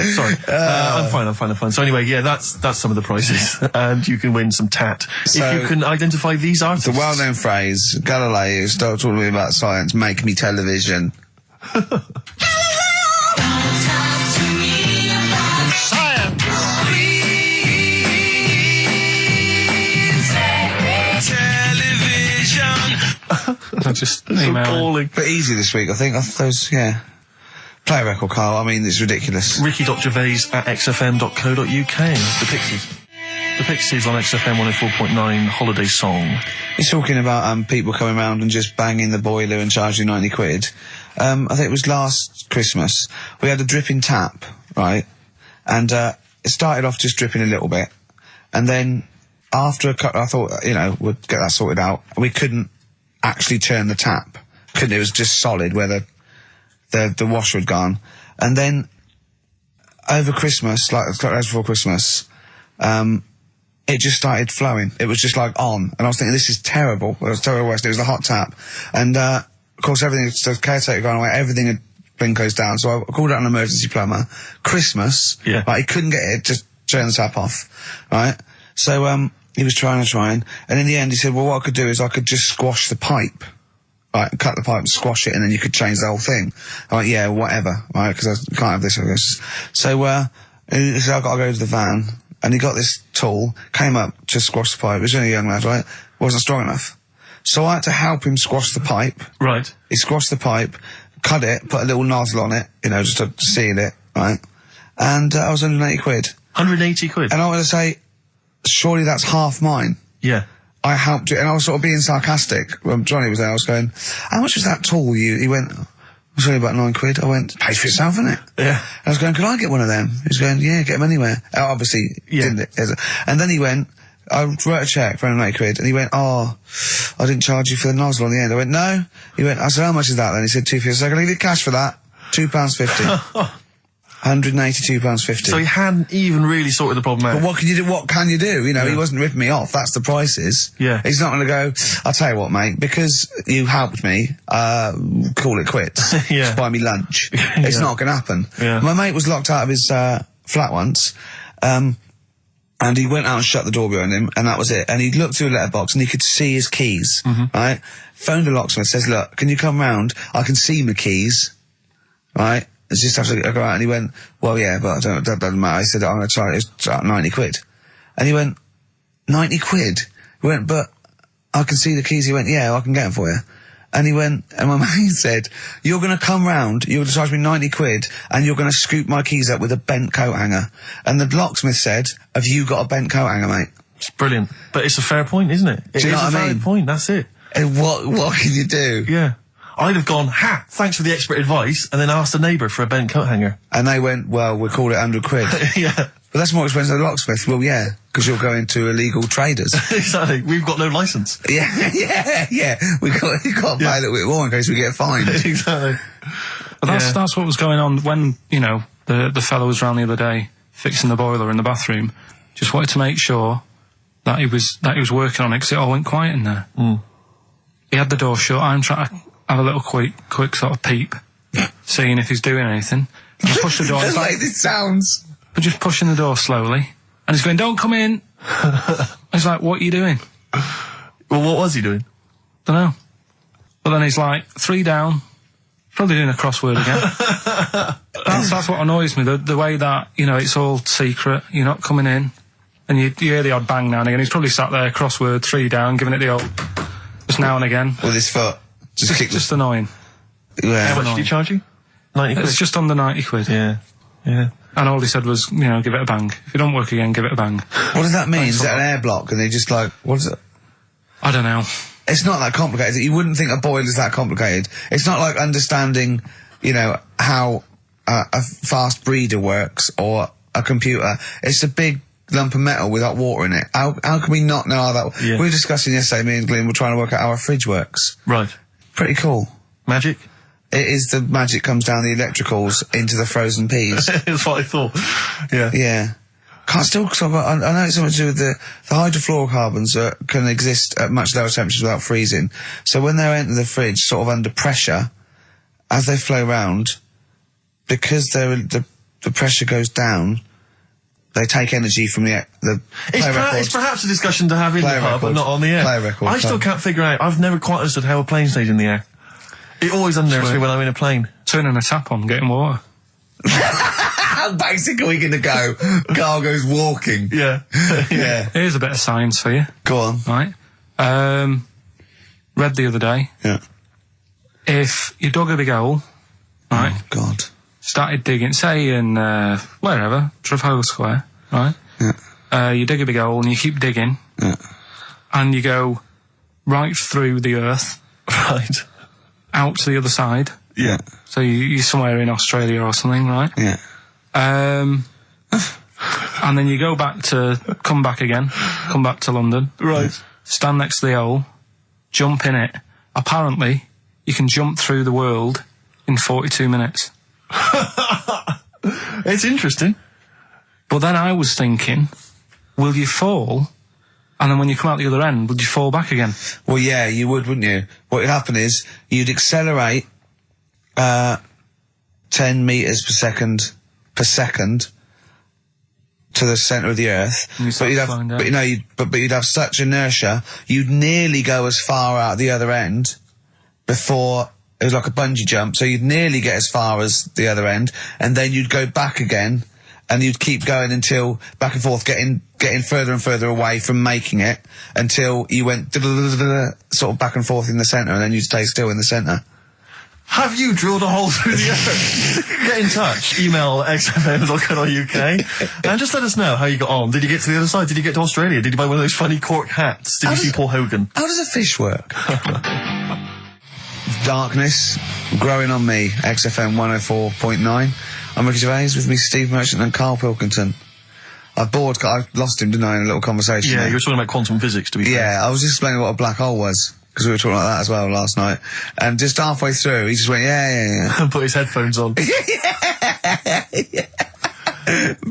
Sorry. I'm fine. So anyway, yeah, that's some of the prizes. And you can win some tat. So, if you can identify these artists. The well-known phrase, Galileo, start talking to me about science, make me television. I just email. But easy this week, I think. Those, yeah. Play a record, Carl. I mean, it's ridiculous. Ricky.gervais@xfm.co.uk. The Pixies. The Pixies on XFM 104.9 Holiday Song. He's talking about people coming round and just banging the boiler and charging 90 quid. I think it was last Christmas. We had a dripping tap, right? And it started off just dripping a little bit. And then after a couple, I thought, we'd get that sorted out. We couldn't actually turn the tap. It was just solid where the washer had gone. And then over Christmas, like a couple days before Christmas, it just started flowing. It was just like on. And I was thinking, this is terrible. It was terrible. It was the hot tap. And of course, the caretaker gone away, everything had been closed down. So I called out an emergency plumber. Christmas, like, he couldn't get it to turn the tap off, right? So he was trying. And in the end, he said, well, what I could do is I could just squash the pipe. Right, cut the pipe and squash it, and then you could change the whole thing. I'm like, yeah, whatever, right, because I can't have this, I guess. So, he said, I've got to go to the van, and he got this tool, came up to squash the pipe. He was only a young lad, right? Wasn't strong enough. So I had to help him squash the pipe. Right. He squashed the pipe, cut it, put a little nozzle on it, just to seal it, right? And I was 180 quid. 180 quid? And I want to say, surely that's half mine. Yeah. I helped it, and I was sort of being sarcastic. When Johnny was there, I was going, how much was that tool? He went, it was only about 9 quid. I went, pays for itself, isn't it? Yeah. And I was going, can I get one of them? He was going, yeah, get them anywhere. Obviously, didn't it? And then he went, I wrote a cheque for 180 quid, and he went, oh, I didn't charge you for the nozzle on the end. I went, no. He went, I said, how much is that then? He said, £2.50. So I can leave you cash for that. £2.50. £182.50. So he hadn't even really sorted the problem out. But what can you do? He wasn't ripping me off. That's the prices. Yeah. He's not going to go, I'll tell you what, mate, because you helped me, call it quits. Just buy me lunch. It's not going to happen. Yeah. My mate was locked out of his flat once, and he went out and shut the door behind him, and that was it. And he looked through a letterbox, and he could see his keys, right? Phoned the locksmith, says, look, can you come round? I can see my keys, right? It's just have to go out. And he went, well, yeah, but that doesn't matter. I said, I'm going to try it. It's 90 quid. And he went, 90 quid? He went, but I can see the keys. He went, yeah, I can get them for you. And he went, and my mate said, you're going to come round, you're going to charge me 90 quid, and you're going to scoop my keys up with a bent coat hanger. And the locksmith said, have you got a bent coat hanger, mate? It's brilliant. But it's a fair point, isn't it? It is a valid point, that's it. And what can you do? Yeah. I'd have gone, thanks for the expert advice, and then asked a neighbour for a bent coat hanger. And they went, well, we'll call it 100 quid. Yeah. But that's more expensive than a locksmith. Well, yeah, because you're going to illegal traders. Exactly. We've got no licence. Yeah. You've got to pay a little bit more in case we get fined. Exactly. Well, that's what was going on when, the fellow was round the other day fixing the boiler in the bathroom. Just wanted to make sure that he was working on it, because it all went quiet in there. Mm. He had the door shut. I'm trying to have a little quick sort of peep, seeing if he's doing anything. And I push the door. Just like this sounds. But just pushing the door slowly. And he's going, don't come in. He's like, what are you doing? Well, what was he doing? Don't know. But then he's like, 3 down. Probably doing a crossword again. That's what annoys me. The way that, it's all secret. You're not coming in. And you hear the odd bang now and again. He's probably sat there, crossword, 3 down, giving it the old, just now and again. With his foot. Just annoying. Yeah. How much did he charge you? 90 quid? It's just under 90 quid. Yeah. Yeah. And all he said was, you know, give it a bang. If it don't work again, give it a bang. What does that mean? Is that an air block? And they just like, what is it? I don't know. It's not that complicated. You wouldn't think a boiler's that complicated. It's not like understanding, you know, how a fast breeder works or a computer. It's a big lump of metal without water in it. How can we not know how that... Yeah. We were discussing yesterday, me and Glenn were trying to work out how our fridge works. Right. Pretty cool. Magic? It is the magic comes down the electricals into the frozen peas. That's what I thought. Yeah. Yeah. Can't still talk about... I know it's something to do with the hydrofluorocarbons can exist at much lower temperatures without freezing. So when they enter the fridge, sort of under pressure, as they flow round, because the pressure goes down, they take energy from the It's perhaps a discussion to have in the pub, but not on the air. I still can't figure out... I've never quite understood how a plane stays in the air. It always unnerves me when I'm in a plane. Turning a tap on, getting water. How basic are we going to go? Carl goes walking. Yeah. Yeah. Here's a bit of science for you. Go on. Right. Read the other day. Yeah. If you dug a big hole, right, Oh, God. started digging, say in, wherever, Trafalgar Square, right? Yeah. You dig a big hole and you keep digging. Yeah. And you go right through the earth. Right. Out to the other side. Yeah. So you're somewhere in Australia or something, right? Yeah. And then you come back to London. Right. Stand next to the hole, jump in it. Apparently, you can jump through the world in 42 minutes. It's interesting. But then I was thinking, will you fall? And then when you come out the other end, would you fall back again? Well, yeah, you would, wouldn't you? What would happen is you'd accelerate 10 meters per second to the center of the Earth. But you'd have such inertia, you'd nearly go as far out the other end before it was like a bungee jump. So you'd nearly get as far as the other end, and then you'd go back again, and you'd keep going until back and forth, getting further and further away from making it until you went sort of back and forth in the centre, and then you'd stay still in the centre. Have you drilled a hole through the earth? Get in touch. Email xfm.co.uk and just let us know how you got on. Did you get to the other side? Did you get to Australia? Did you buy one of those funny cork hats? Did you see Paul Hogan? How does a fish work? Darkness, growing on me, XFM 104.9. I'm Ricky Gervais, with me Steve Merchant and Karl Pilkington. I lost him, didn't I, in a little conversation? Yeah, you were talking about quantum physics, to be fair. Yeah, I was explaining what a black hole was, because we were talking about that as well last night. And just halfway through, he just went, yeah. And put his headphones on. Yeah.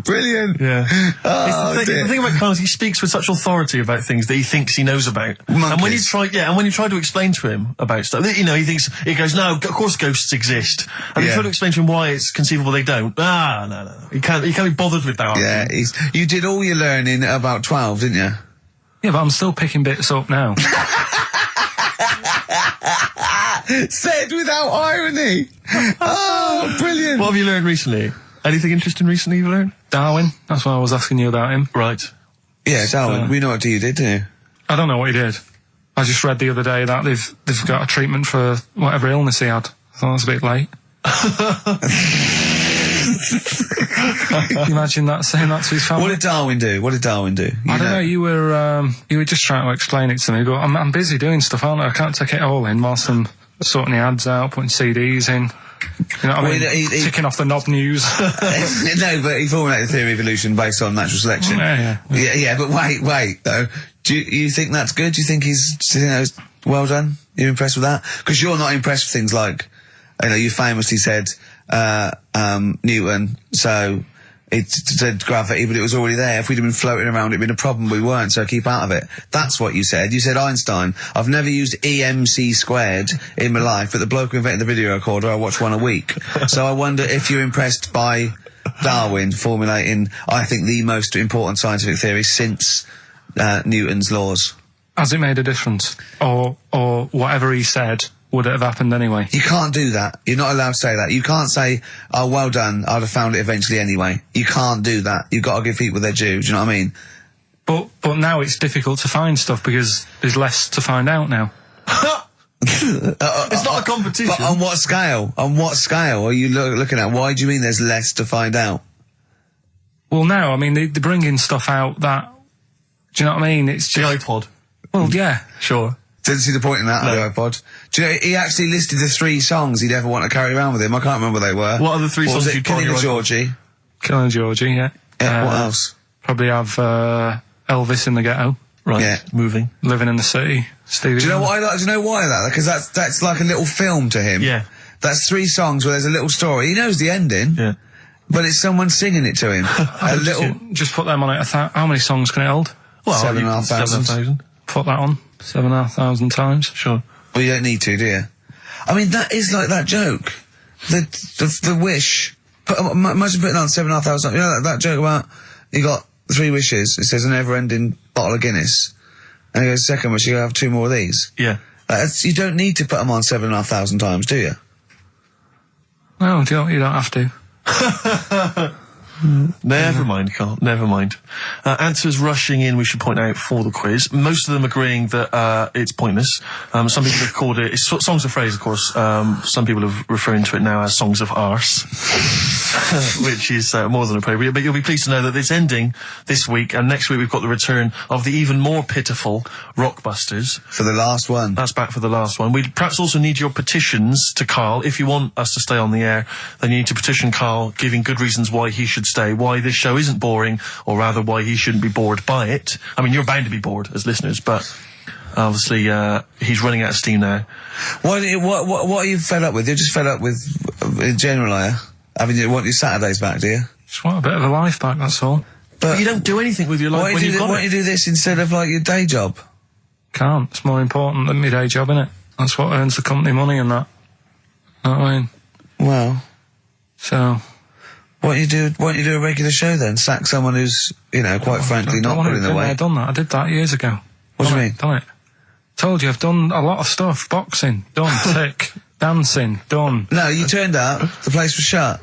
Brilliant. Yeah. Oh, the thing about Karl is he speaks with such authority about things that he thinks he knows about. Monkeys. And when you try to explain to him about stuff, you know, he goes, no, of course ghosts exist. And you try to explain to him why it's conceivable they don't. No. He can't be bothered with that. Yeah, you did all your learning at about 12, didn't you? Yeah, but I'm still picking bits up now. Said without irony. Oh, brilliant. What have you learned recently? Anything interesting recently you've learned? Darwin, that's why I was asking you about him. Right. Yeah, Darwin, we know what you did, didn't you? I don't know what he did. I just read the other day that they've got a treatment for whatever illness he had. I thought it was a bit late. Can you imagine that, saying that to his family? What did Darwin do? I don't know, you were just trying to explain it to me, but I'm busy doing stuff, aren't I? I can't take it all in whilst I'm sorting the ads out, putting CDs in. You know what I mean? Ticking off the knob news. No, but he formulated the theory of evolution based on natural selection. Yeah, but wait, though. Do you think that's good? Do you think he's well done? You're impressed with that? Because you're not impressed with things like, you know, you famously said, Newton, so it said gravity, but it was already there. If we'd have been floating around, it'd been a problem. We weren't, so keep out of it. That's what you said. You said Einstein. I've never used EMC squared in my life, but the bloke who invented the video recorder, I watch one a week. So I wonder if you're impressed by Darwin formulating, I think, the most important scientific theory since Newton's laws. Has it made a difference? Or whatever he said, would it have happened anyway? You can't do that. You're not allowed to say that. You can't say, oh, well done, I'd have found it eventually anyway. You can't do that. You've got to give people their due, do you know what I mean? But now it's difficult to find stuff because there's less to find out now. It's not a competition. But on what scale? On what scale are you looking at? Why do you mean there's less to find out? Well, no, I mean, they're bringing stuff out that... Do you know what I mean? It's The just... iPod. Well, yeah. Sure. Didn't see the point in that, No. the iPod. Do you know, he actually listed the 3 songs he'd ever want to carry around with him. I can't remember what they were. What are the 3 What songs was it? you'd put on Killing your a iPod? Georgie. Killing Georgie, yeah. Yeah, what else? Probably have Elvis in the Ghetto. Right. Yeah. Moving. Living in the City. Stevie. Do you know what I like? Do you know why that? Because that's like a little film to him. Yeah. That's 3 songs where there's a little story. He knows the ending. Yeah. But it's someone singing it to him. A little... Just put them on it. How many songs can it hold? Well, 7,500. 7,500. Put that on 7,500 times. Sure. Well, you don't need to, do you? I mean, that is like that joke. The wish. Imagine putting on 7,500. You know that joke about you got 3 wishes. It says a never-ending bottle of Guinness. And he goes, second wish, you have 2 more of these. Yeah. You don't need to put them on 7,500 times, do you? No, you don't have to. Never mind, Carl. Never mind. Answers rushing in, we should point out, for the quiz. Most of them agreeing that it's pointless. Some people have called it... It's songs of phrase, of course. Some people are referring to it now as songs of arse. Which is more than appropriate. But you'll be pleased to know that it's ending this week, and next week we've got the return of the even more pitiful Rockbusters. For the last one. That's back for the last one. We perhaps also need your petitions to Carl. If you want us to stay on the air, then you need to petition Carl, giving good reasons why he should stay, why this show isn't boring, or rather why he shouldn't be bored by it. I mean, you're bound to be bored as listeners, but obviously he's running out of steam now. What are you fed up with? You're just fed up with, in general, are you? I mean, you want your Saturdays back, do you? Just want a bit of a life back, that's all. But you don't do anything with your life when you've got why don't you do this instead of, like, your day job? Can't. It's more important than my day job, innit? That's what earns the company money and that. Know what I mean? Well... So... Why don't you do a regular show then? Sack someone who's, you know, quite frankly not putting in the weight. I've done that. I did that years ago. What do you mean? Done it. Told you, I've done a lot of stuff. Boxing, done. Tick. Dancing, done. No, you turned up, the place was shut.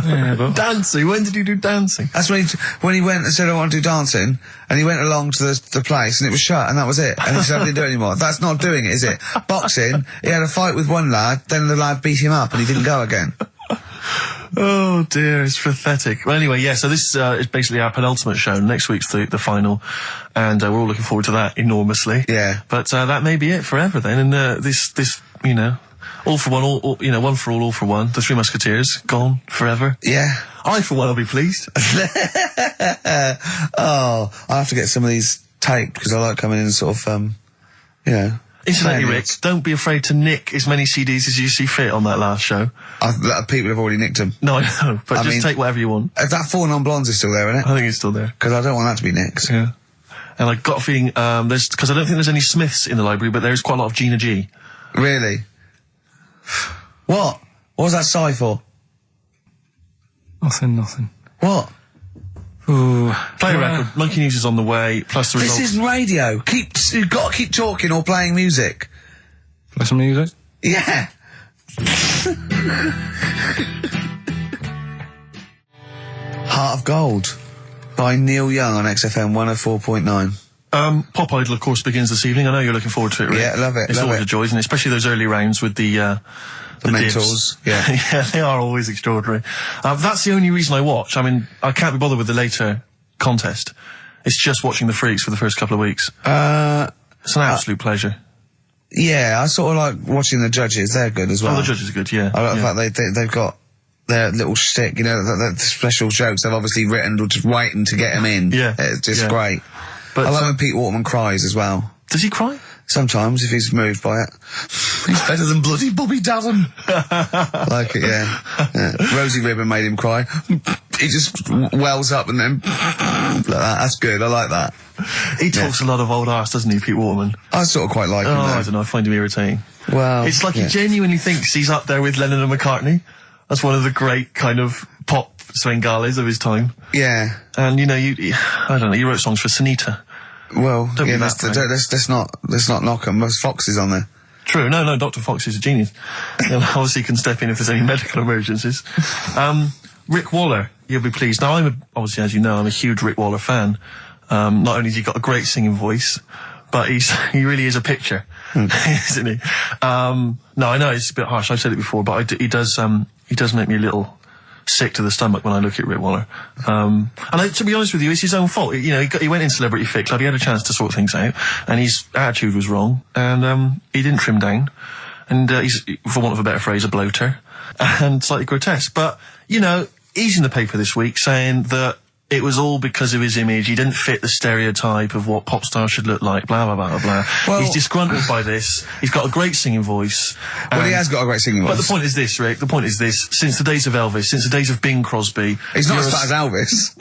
Yeah, but... Dancing? When did you do dancing? That's when he went and said, I want to do dancing, and he went along to the place, and it was shut, and that was it. And he said, I didn't do it anymore. That's not doing it, is it? Boxing, he had a fight with one lad, then the lad beat him up, and he didn't go again. Oh dear, it's pathetic. Well, anyway, yeah, so this is basically our penultimate show. Next week's the final, and we're all looking forward to that enormously. Yeah. But that may be it forever then, and this, you know, all for one, all, you know, one for all for one. The Three Musketeers, gone forever. Yeah. I, for one, will be pleased. Oh, I have to get some of these taped, because I like coming in and sort of, you know... Incidentally, Rick, don't be afraid to nick as many CDs as you see fit on that last show. People have already nicked them. No, I know, but just take whatever you want. That 4 Non-Blondes is still there, isn't it? I think it's still there. Because I don't want that to be nicked. Yeah. And I got a feeling, because I don't think there's any Smiths in the library, but there is quite a lot of Gina G. Really? What? What was that sigh for? Nothing. What? Ooh. Play a record. Monkey News is on the way, plus the results. This isn't radio. You've got to keep talking or playing music. Play some music? Yeah. Heart of Gold by Neil Young on XFM 104.9. Pop Idol, of course, begins this evening. I know you're looking forward to it, Rick. Yeah, love it. It's always a joy, isn't it? Especially those early rounds with the mentors. Divs. Yeah. Yeah, they are always extraordinary. That's the only reason I watch. I mean, I can't be bothered with the later contest. It's just watching the freaks for the first couple of weeks. It's an absolute pleasure. Yeah, I sort of like watching the judges. They're good as well. Oh, the judges are good, yeah. I like the fact they've got their little shtick, you know, the special jokes they've obviously written or just waiting to get them in. Yeah. It's just great. But I like when Pete Waterman cries as well. Does he cry? Sometimes, if he's moved by it. He's better than bloody Bobby Daddon. Like it, yeah. Rosie Ribbon made him cry. He just wells up and then... like that. That's good, I like that. He talks a lot of old arse, doesn't he, Pete Waterman? I sort of quite like him, though. I don't know, I find him irritating. Well... It's like he genuinely thinks he's up there with Lennon and McCartney. That's one of the great kind of pop Swengales of his time. Yeah. And, you know, I don't know, you wrote songs for Sunita. Well, Don't yeah, be that let's not knock him. There's Foxes on there. True, no, Dr. Fox is a genius. And obviously can step in if there's any medical emergencies. Rick Waller, you'll be pleased. Now, obviously, as you know, I'm a huge Rick Waller fan. Not only has he got a great singing voice, but he really is a picture, isn't he? No, I know it's a bit harsh. I've said it before, but he does make me a little sick to the stomach when I look at Rick Waller. And to be honest with you, it's his own fault. You know, he went in Celebrity Fit Club, he had a chance to sort things out, and his attitude was wrong, and he didn't trim down. And he's, for want of a better phrase, a bloater, and slightly grotesque. But, you know, he's in the paper this week saying that it was all because of his image. He didn't fit the stereotype of what pop stars should look like, blah, blah, blah, blah. Well, he's disgruntled by this. He's got a great singing voice. Well, he has got a great singing voice. But the point is this, Rick, since the days of Elvis, since the days of Bing Crosby... He's not as fat as Elvis.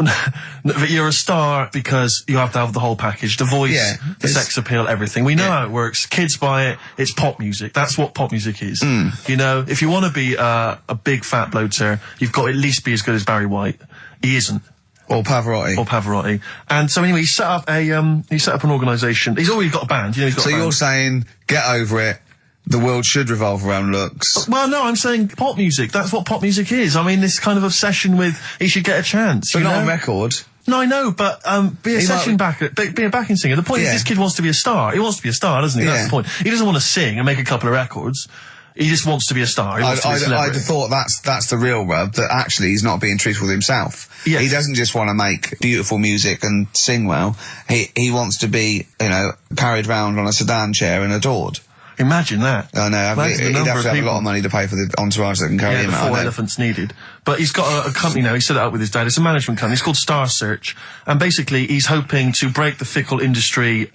But you're a star because you have to have the whole package. The voice, the sex appeal, everything. We know how it works. Kids buy it. It's pop music. That's what pop music is. You know, if you want to be a big fat bloater, you've got to at least be as good as Barry White. He isn't. Or Pavarotti. And so anyway, he set up an organisation. He's already got a band. You know, he's got a band. You're saying, get over it. The world should revolve around looks. Well, no, I'm saying pop music. That's what pop music is. I mean, this kind of obsession with he should get a chance. But not on record. No, I know, but be a backing singer. The point is, this kid wants to be a star. He wants to be a star, doesn't he? That's the point. He doesn't want to sing and make a couple of records. He just wants to be a star. He wants to be a celebrity. I'd have thought that's the real rub, that actually he's not being truthful with himself. Yes. He doesn't just want to make beautiful music and sing well. He wants to be, you know, carried round on a sedan chair and adored. Imagine that. I know. He'd have to have a lot of money to pay for the entourage that can carry him out. 4 elephants needed. But he's got a company now. He set it up with his dad. It's a management company. It's called Star Search. And basically, he's hoping to break the fickle industry,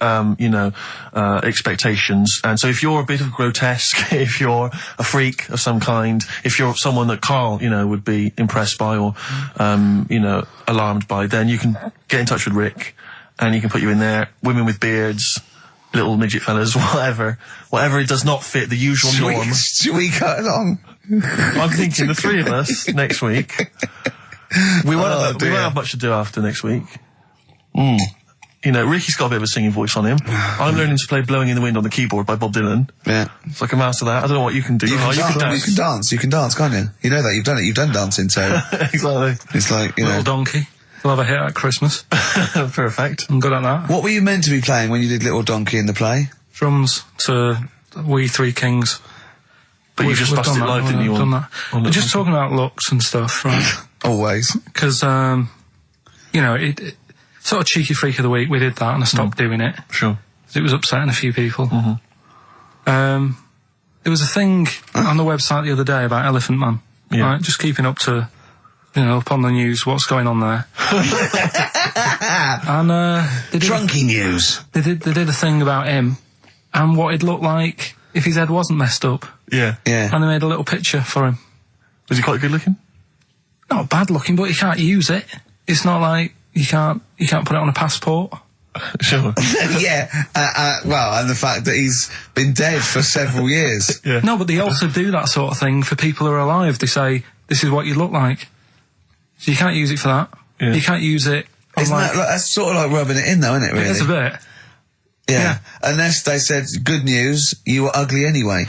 expectations. And so if you're a bit of grotesque, if you're a freak of some kind, if you're someone that Karl, you know, would be impressed by or, alarmed by, then you can get in touch with Rick and he can put you in there. Women with beards, little midget fellas, whatever it does not fit the usual norm. Should we cut along? I'm thinking the three of us next week. We won't have much to do after next week. You know, Ricky's got a bit of a singing voice on him. I'm learning to play Blowing in the Wind on the keyboard by Bob Dylan. Yeah. It's like a master that. I don't know what you can do. You can dance, can't you? You know that, you've done it, you've done dancing, so... Exactly. It's like, you know... Little Donkey. We'll have a hit at Christmas. Perfect. I'm good at that. What were you meant to be playing when you did Little Donkey in the play? Drums to We Three Kings. But you just busted live, didn't you? Done that. We're just talking about looks and stuff, right? Always. Because, you know, it sort of cheeky freak of the week, we did that and I stopped doing it. Sure. It was upsetting a few people. There was a thing on the website the other day about Elephant Man. Yeah. Right? Just keeping up to... You know, up on the news, what's going on there? And they did Drunky news. They did a thing about him and what he'd look like if his head wasn't messed up. Yeah. And they made a little picture for him. Was he quite good looking? Not bad looking, but you can't use it. It's not like you can't put it on a passport. Sure. Yeah. Well, and the fact that he's been dead for several years. Yeah. No, but they also do that sort of thing for people who are alive. They say, this is what you look like. So you can't use it for that. Yeah. You can't use it on that's sort of like rubbing it in though, isn't it, really? It is a bit. Yeah. Unless they said, good news, you were ugly anyway.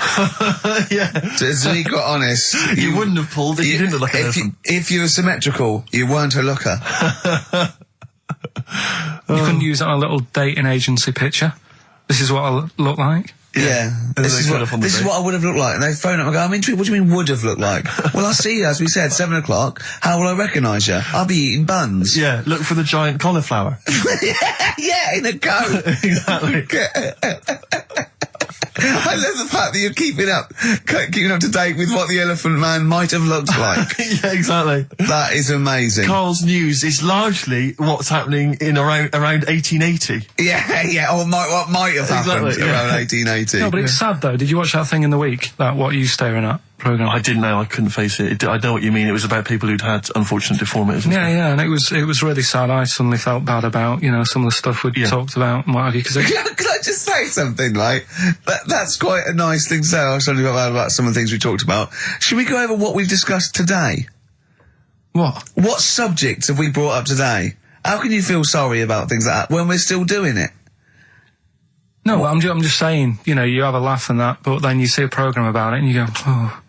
Yeah. So he got honest. You wouldn't have pulled if you didn't look like an elephant. If you were symmetrical, you weren't a looker. You couldn't use it on a little dating agency picture. This is what I look like. Yeah. This is what I would have looked like. And they phone up and go, I'm intrigued, what do you mean would have looked like? Well, I'll see you, as we said, 7 o'clock. How will I recognise you? I'll be eating buns. Yeah, look for the giant cauliflower. Yeah, in a coat. Exactly. I love the fact that you're keeping up to date with what the Elephant Man might have looked like. Yeah, exactly. That is amazing. Karl's news is largely what's happening in around 1880. Yeah, or what might have happened around 1880. No, but it's sad though. Did you watch that thing in the week? That What You Staring At programme? I didn't know. I couldn't face it. I know what you mean. It was about people who'd had unfortunate deformities. Yeah, and it was really sad. I suddenly felt bad about, you know, some of the stuff we'd talked about and what have you. Cause Can I just say something, like, that's quite a nice thing to say. I was only about some of the things we talked about. Should we go over what we've discussed today? What? What subjects have we brought up today? How can you feel sorry about things like that when we're still doing it? No, I'm just saying, you know, you have a laugh and that, but then you see a programme about it and you go, oh.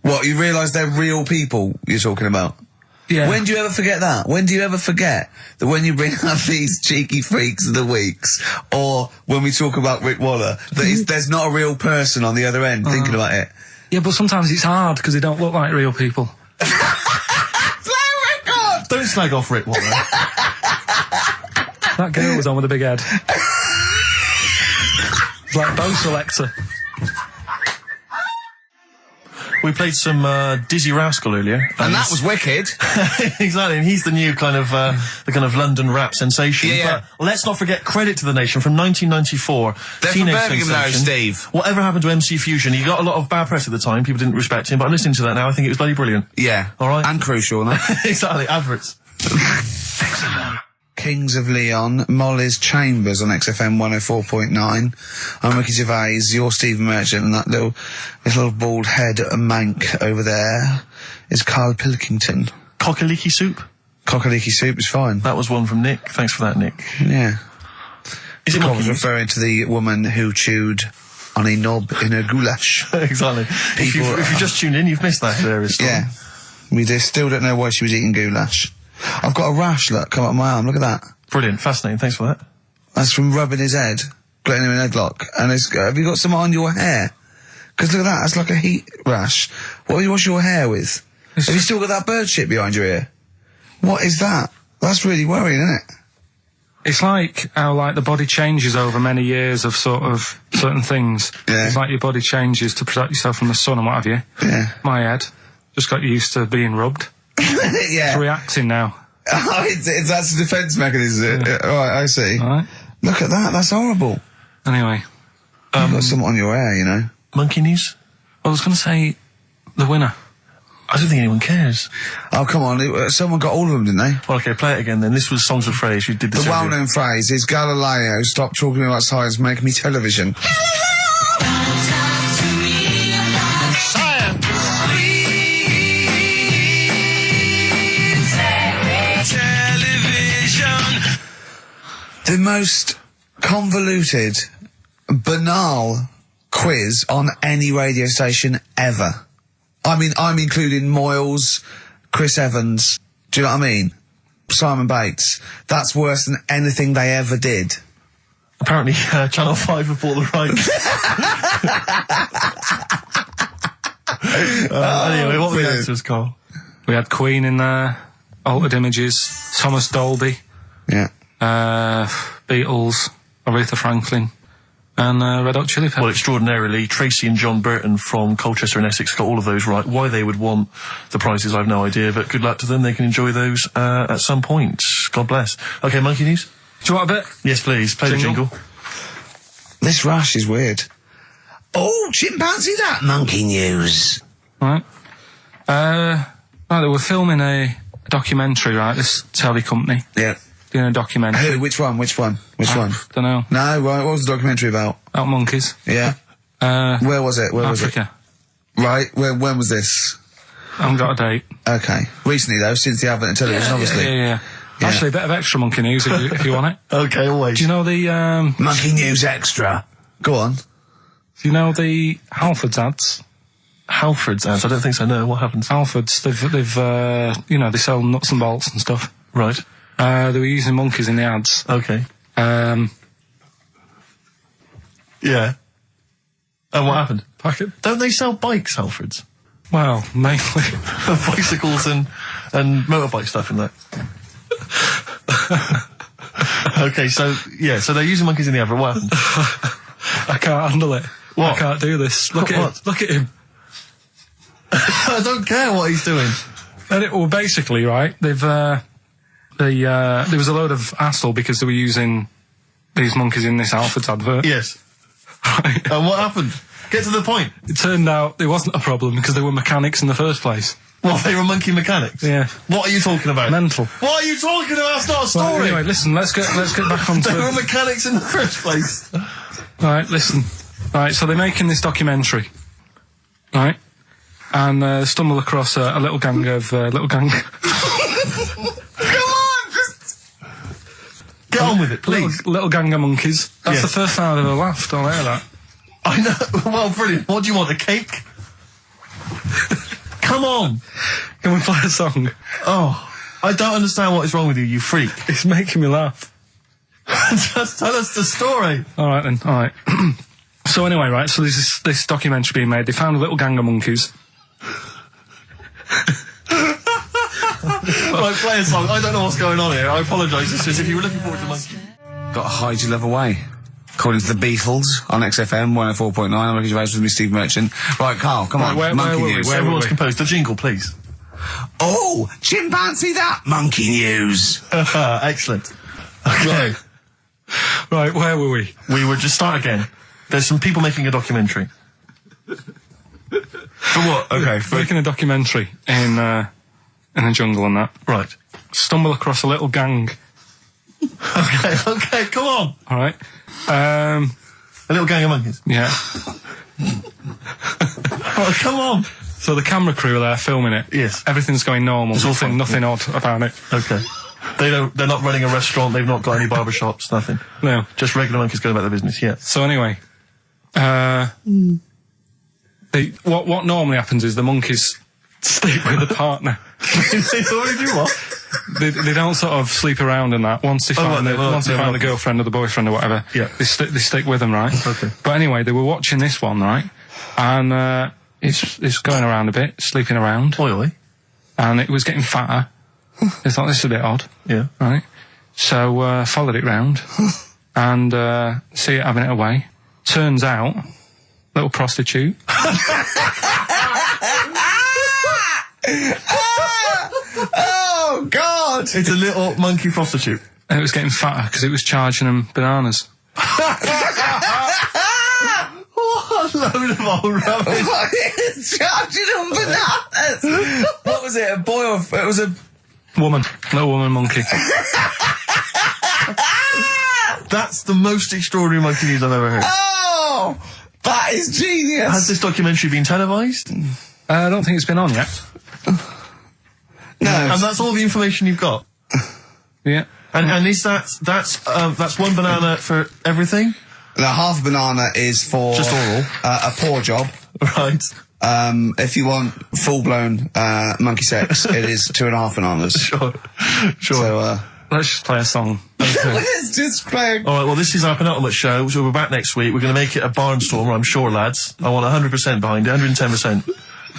What, you realise they're real people you're talking about? Yeah. When do you ever forget that? When do you ever forget that when you bring up these cheeky freaks of the weeks, or when we talk about Rick Waller, that there's not a real person on the other end thinking about it? Yeah, but sometimes it's hard because they don't look like real people. Don't slag off Rick Waller. That girl was on with a big head. It's like Bo Selector. We played some Dizzy Rascal earlier, And that was wicked. exactly. And he's the new kind of the kind of London rap sensation. Yeah. But let's not forget Credit to the Nation from 1994. They're from Birmingham now, Steve. Whatever happened to MC Fusion? He got a lot of bad press at the time. People didn't respect him. But I'm listening to that now. I think it was bloody brilliant. Yeah. All right. And crucial, no? exactly. Adverts. Kings of Leon, Molly's Chambers on XFM 104.9. I'm Ricky Gervais, you're Stephen Merchant, and that little bald head mank over there is Karl Pilkington. Cockaliki soup? Cockaliki soup is fine. That was one from Nick. Thanks for that, Nick. Yeah. Is it I monkey was news? referring to the woman who chewed on a knob in a goulash. exactly. If you just tuned in, you've missed that hilarious story. Yeah. We still don't know why she was eating goulash. I've got a rash, look, come up my arm, look at that. Brilliant. Fascinating. Thanks for that. That's from rubbing his head, getting him an headlock. And have you got some on your hair? Because look at that, that's like a heat rash. What do you wash your hair with? Have you still got that bird shit behind your ear? What is that? That's really worrying, isn't it? It's like how like the body changes over many years of sort of certain things. Yeah. It's like your body changes to protect yourself from the sun and what have you. Yeah. My head just got used to being rubbed. Yeah. It's reacting now. Oh, that's a defence mechanism. Yeah. Right, I see. All right. Look at that, that's horrible. Anyway. You've got something on your hair, you know. Monkey news? I was going to say the winner. I don't think anyone cares. Oh, come on, someone got all of them, didn't they? Well, okay, play it again then. This was Songs of Phrase. You did this The earlier. well-known phrase is Galileo, stop talking about science, make me television. The most convoluted, banal quiz on any radio station ever. I mean, I'm including Moyles, Chris Evans, do you know what I mean? Simon Bates. That's worse than anything they ever did. Apparently, Channel 5 have bought the rights. Anyway, what were the brilliant. answers, Carl? We had Queen in there, Altered Images, Thomas Dolby, Yeah. Beatles, Aretha Franklin, and Red Hot Chili Peppers. Well, extraordinarily, Tracy and John Burton from Colchester and Essex got all of those right. Why they would want the prizes, I've no idea, but good luck to them. They can enjoy those at some point. God bless. Okay, monkey news? Do you want a bit? Yes, please. Play the jingle. This rash is weird. Oh, chimpanzee that monkey news. Right. Right, they were filming a documentary, right, this telly company, Yeah. doing a documentary. Who? Which one? Which one? Which one? Don't know. No, right, what was the documentary about? About monkeys. Yeah. Where was it? Where was it? Africa. Right, when was this? I haven't got a date. Okay. Recently, though, since the advent of television, obviously. Yeah. Actually, a bit of extra monkey news if you want it. Okay, always. Do you know the, Monkey News Extra. Go on. do you know the Halfords ads? Halford's ads? I don't think so, no. What happens? Halfords, they've they sell nuts and bolts and stuff. Right. They were using monkeys in the ads. Okay. Um, Yeah. And what happened? packet. Don't they sell bikes, Halfords? Well, mainly. Bicycles and motorbike stuff in that. Okay, so they're using monkeys in the advert. What happened? I can't handle it. What? I can't do this. Look at What? him. Look at him. I don't care what he's doing. And well, basically, right, they've, there was a load of hassle because they were using these monkeys in this Halfords advert. Yes. Right. And what happened? Get to the point. It turned out there wasn't a problem because they were mechanics in the first place. Well, they were monkey mechanics. Yeah. What are you talking about? Mental. What are you talking about? That's not a story. Well, anyway, listen, let's get back onto They were it. mechanics in the first place. Right, listen. Right, so they're making this documentary. Right? And stumble across a little gang of, Come on! Get on with it, please. little gang of monkeys. That's Yes. the first time I've ever laughed, I'll hear that. I know. Well, brilliant. What do you want, a cake? Come on! Can we play a song? Oh, I don't understand what is wrong with you, you freak. It's making me laugh. Just tell us the story. All right then. All right. So anyway, right. So there's this documentary being made. They found a little gang of monkeys. Right, play a song. I don't know what's going on here. I apologise. It's as if you were looking forward to monkey. Got to hide your love away. According to the Beatles on XFM 104.9. I'm Ricky Gervais with me, Steve Merchant. Right, Carl, come on. where monkey were we? news. Where Everyone's composed. The jingle, please. Oh, chimpanzee that monkey news. Excellent. Okay. Right. Where were we? We would just start again. There's some people making a documentary. For what? Okay. Making a documentary in the jungle and that. Right. Stumble across a little gang. Okay, come on. All right. A little gang of monkeys. Yeah. Oh, come on. So the camera crew are there filming it. Yes. Everything's going normal. It's all fine. Nothing odd about it. Okay. They're not running a restaurant, they've not got any barber shops, nothing. No. Just regular monkeys going about their business, yeah. So anyway, what normally happens is the monkeys sleep with a partner. They already do what? They don't sort of sleep around and that. Once they find the girlfriend or the boyfriend or whatever, Yeah. they stick with them, right? Okay. But anyway, they were watching this one, right? And it's going around a bit, sleeping around, Oily. and it was getting fatter. They thought, this is a bit odd. Yeah. Right. So, followed it round and, see it having it away. Turns out, little prostitute. Oh, God! It's a little monkey prostitute. And it was getting fatter because it was charging them bananas. What a load of old rubbish. It's charging them bananas! What was it, a boy or... It was a... Woman. Little woman monkey. That's the most extraordinary monkey news I've ever heard. Oh! That is genius! Has this documentary been televised? I don't think it's been on yet. No. And that's all the information you've got? Yeah. And is that's one banana for everything? Now, half a banana is for... Just oral. A paw job. Right. If you want full-blown monkey sex, it is 2.5 bananas. Sure. So, Let's just play a song. let's just play... All right, well, this is our penultimate show, so we're back next week. We're going to make it a barnstormer, I'm sure, lads. I want 100% behind it, 110%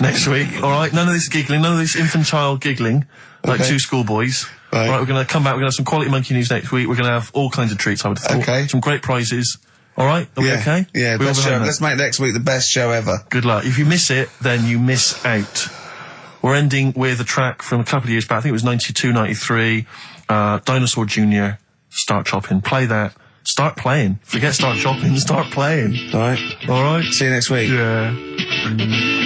next week. All right, none of this giggling, none of this infantile giggling, like two schoolboys. Right. All right, we're going to come back, we're going to have some quality monkey news next week. We're going to have all kinds of treats, I would have thought. Okay. Some great prizes. All right, are we okay? Yeah, We all best show. behind that? Let's make next week the best show ever. Good luck. If you miss it, then you miss out. We're ending with a track from a couple of years back. I think it was 92, 93. Dinosaur Jr. Start Chopping. Play that. Start playing. Forget start chopping. Start playing. All right. All right. See you next week. Yeah.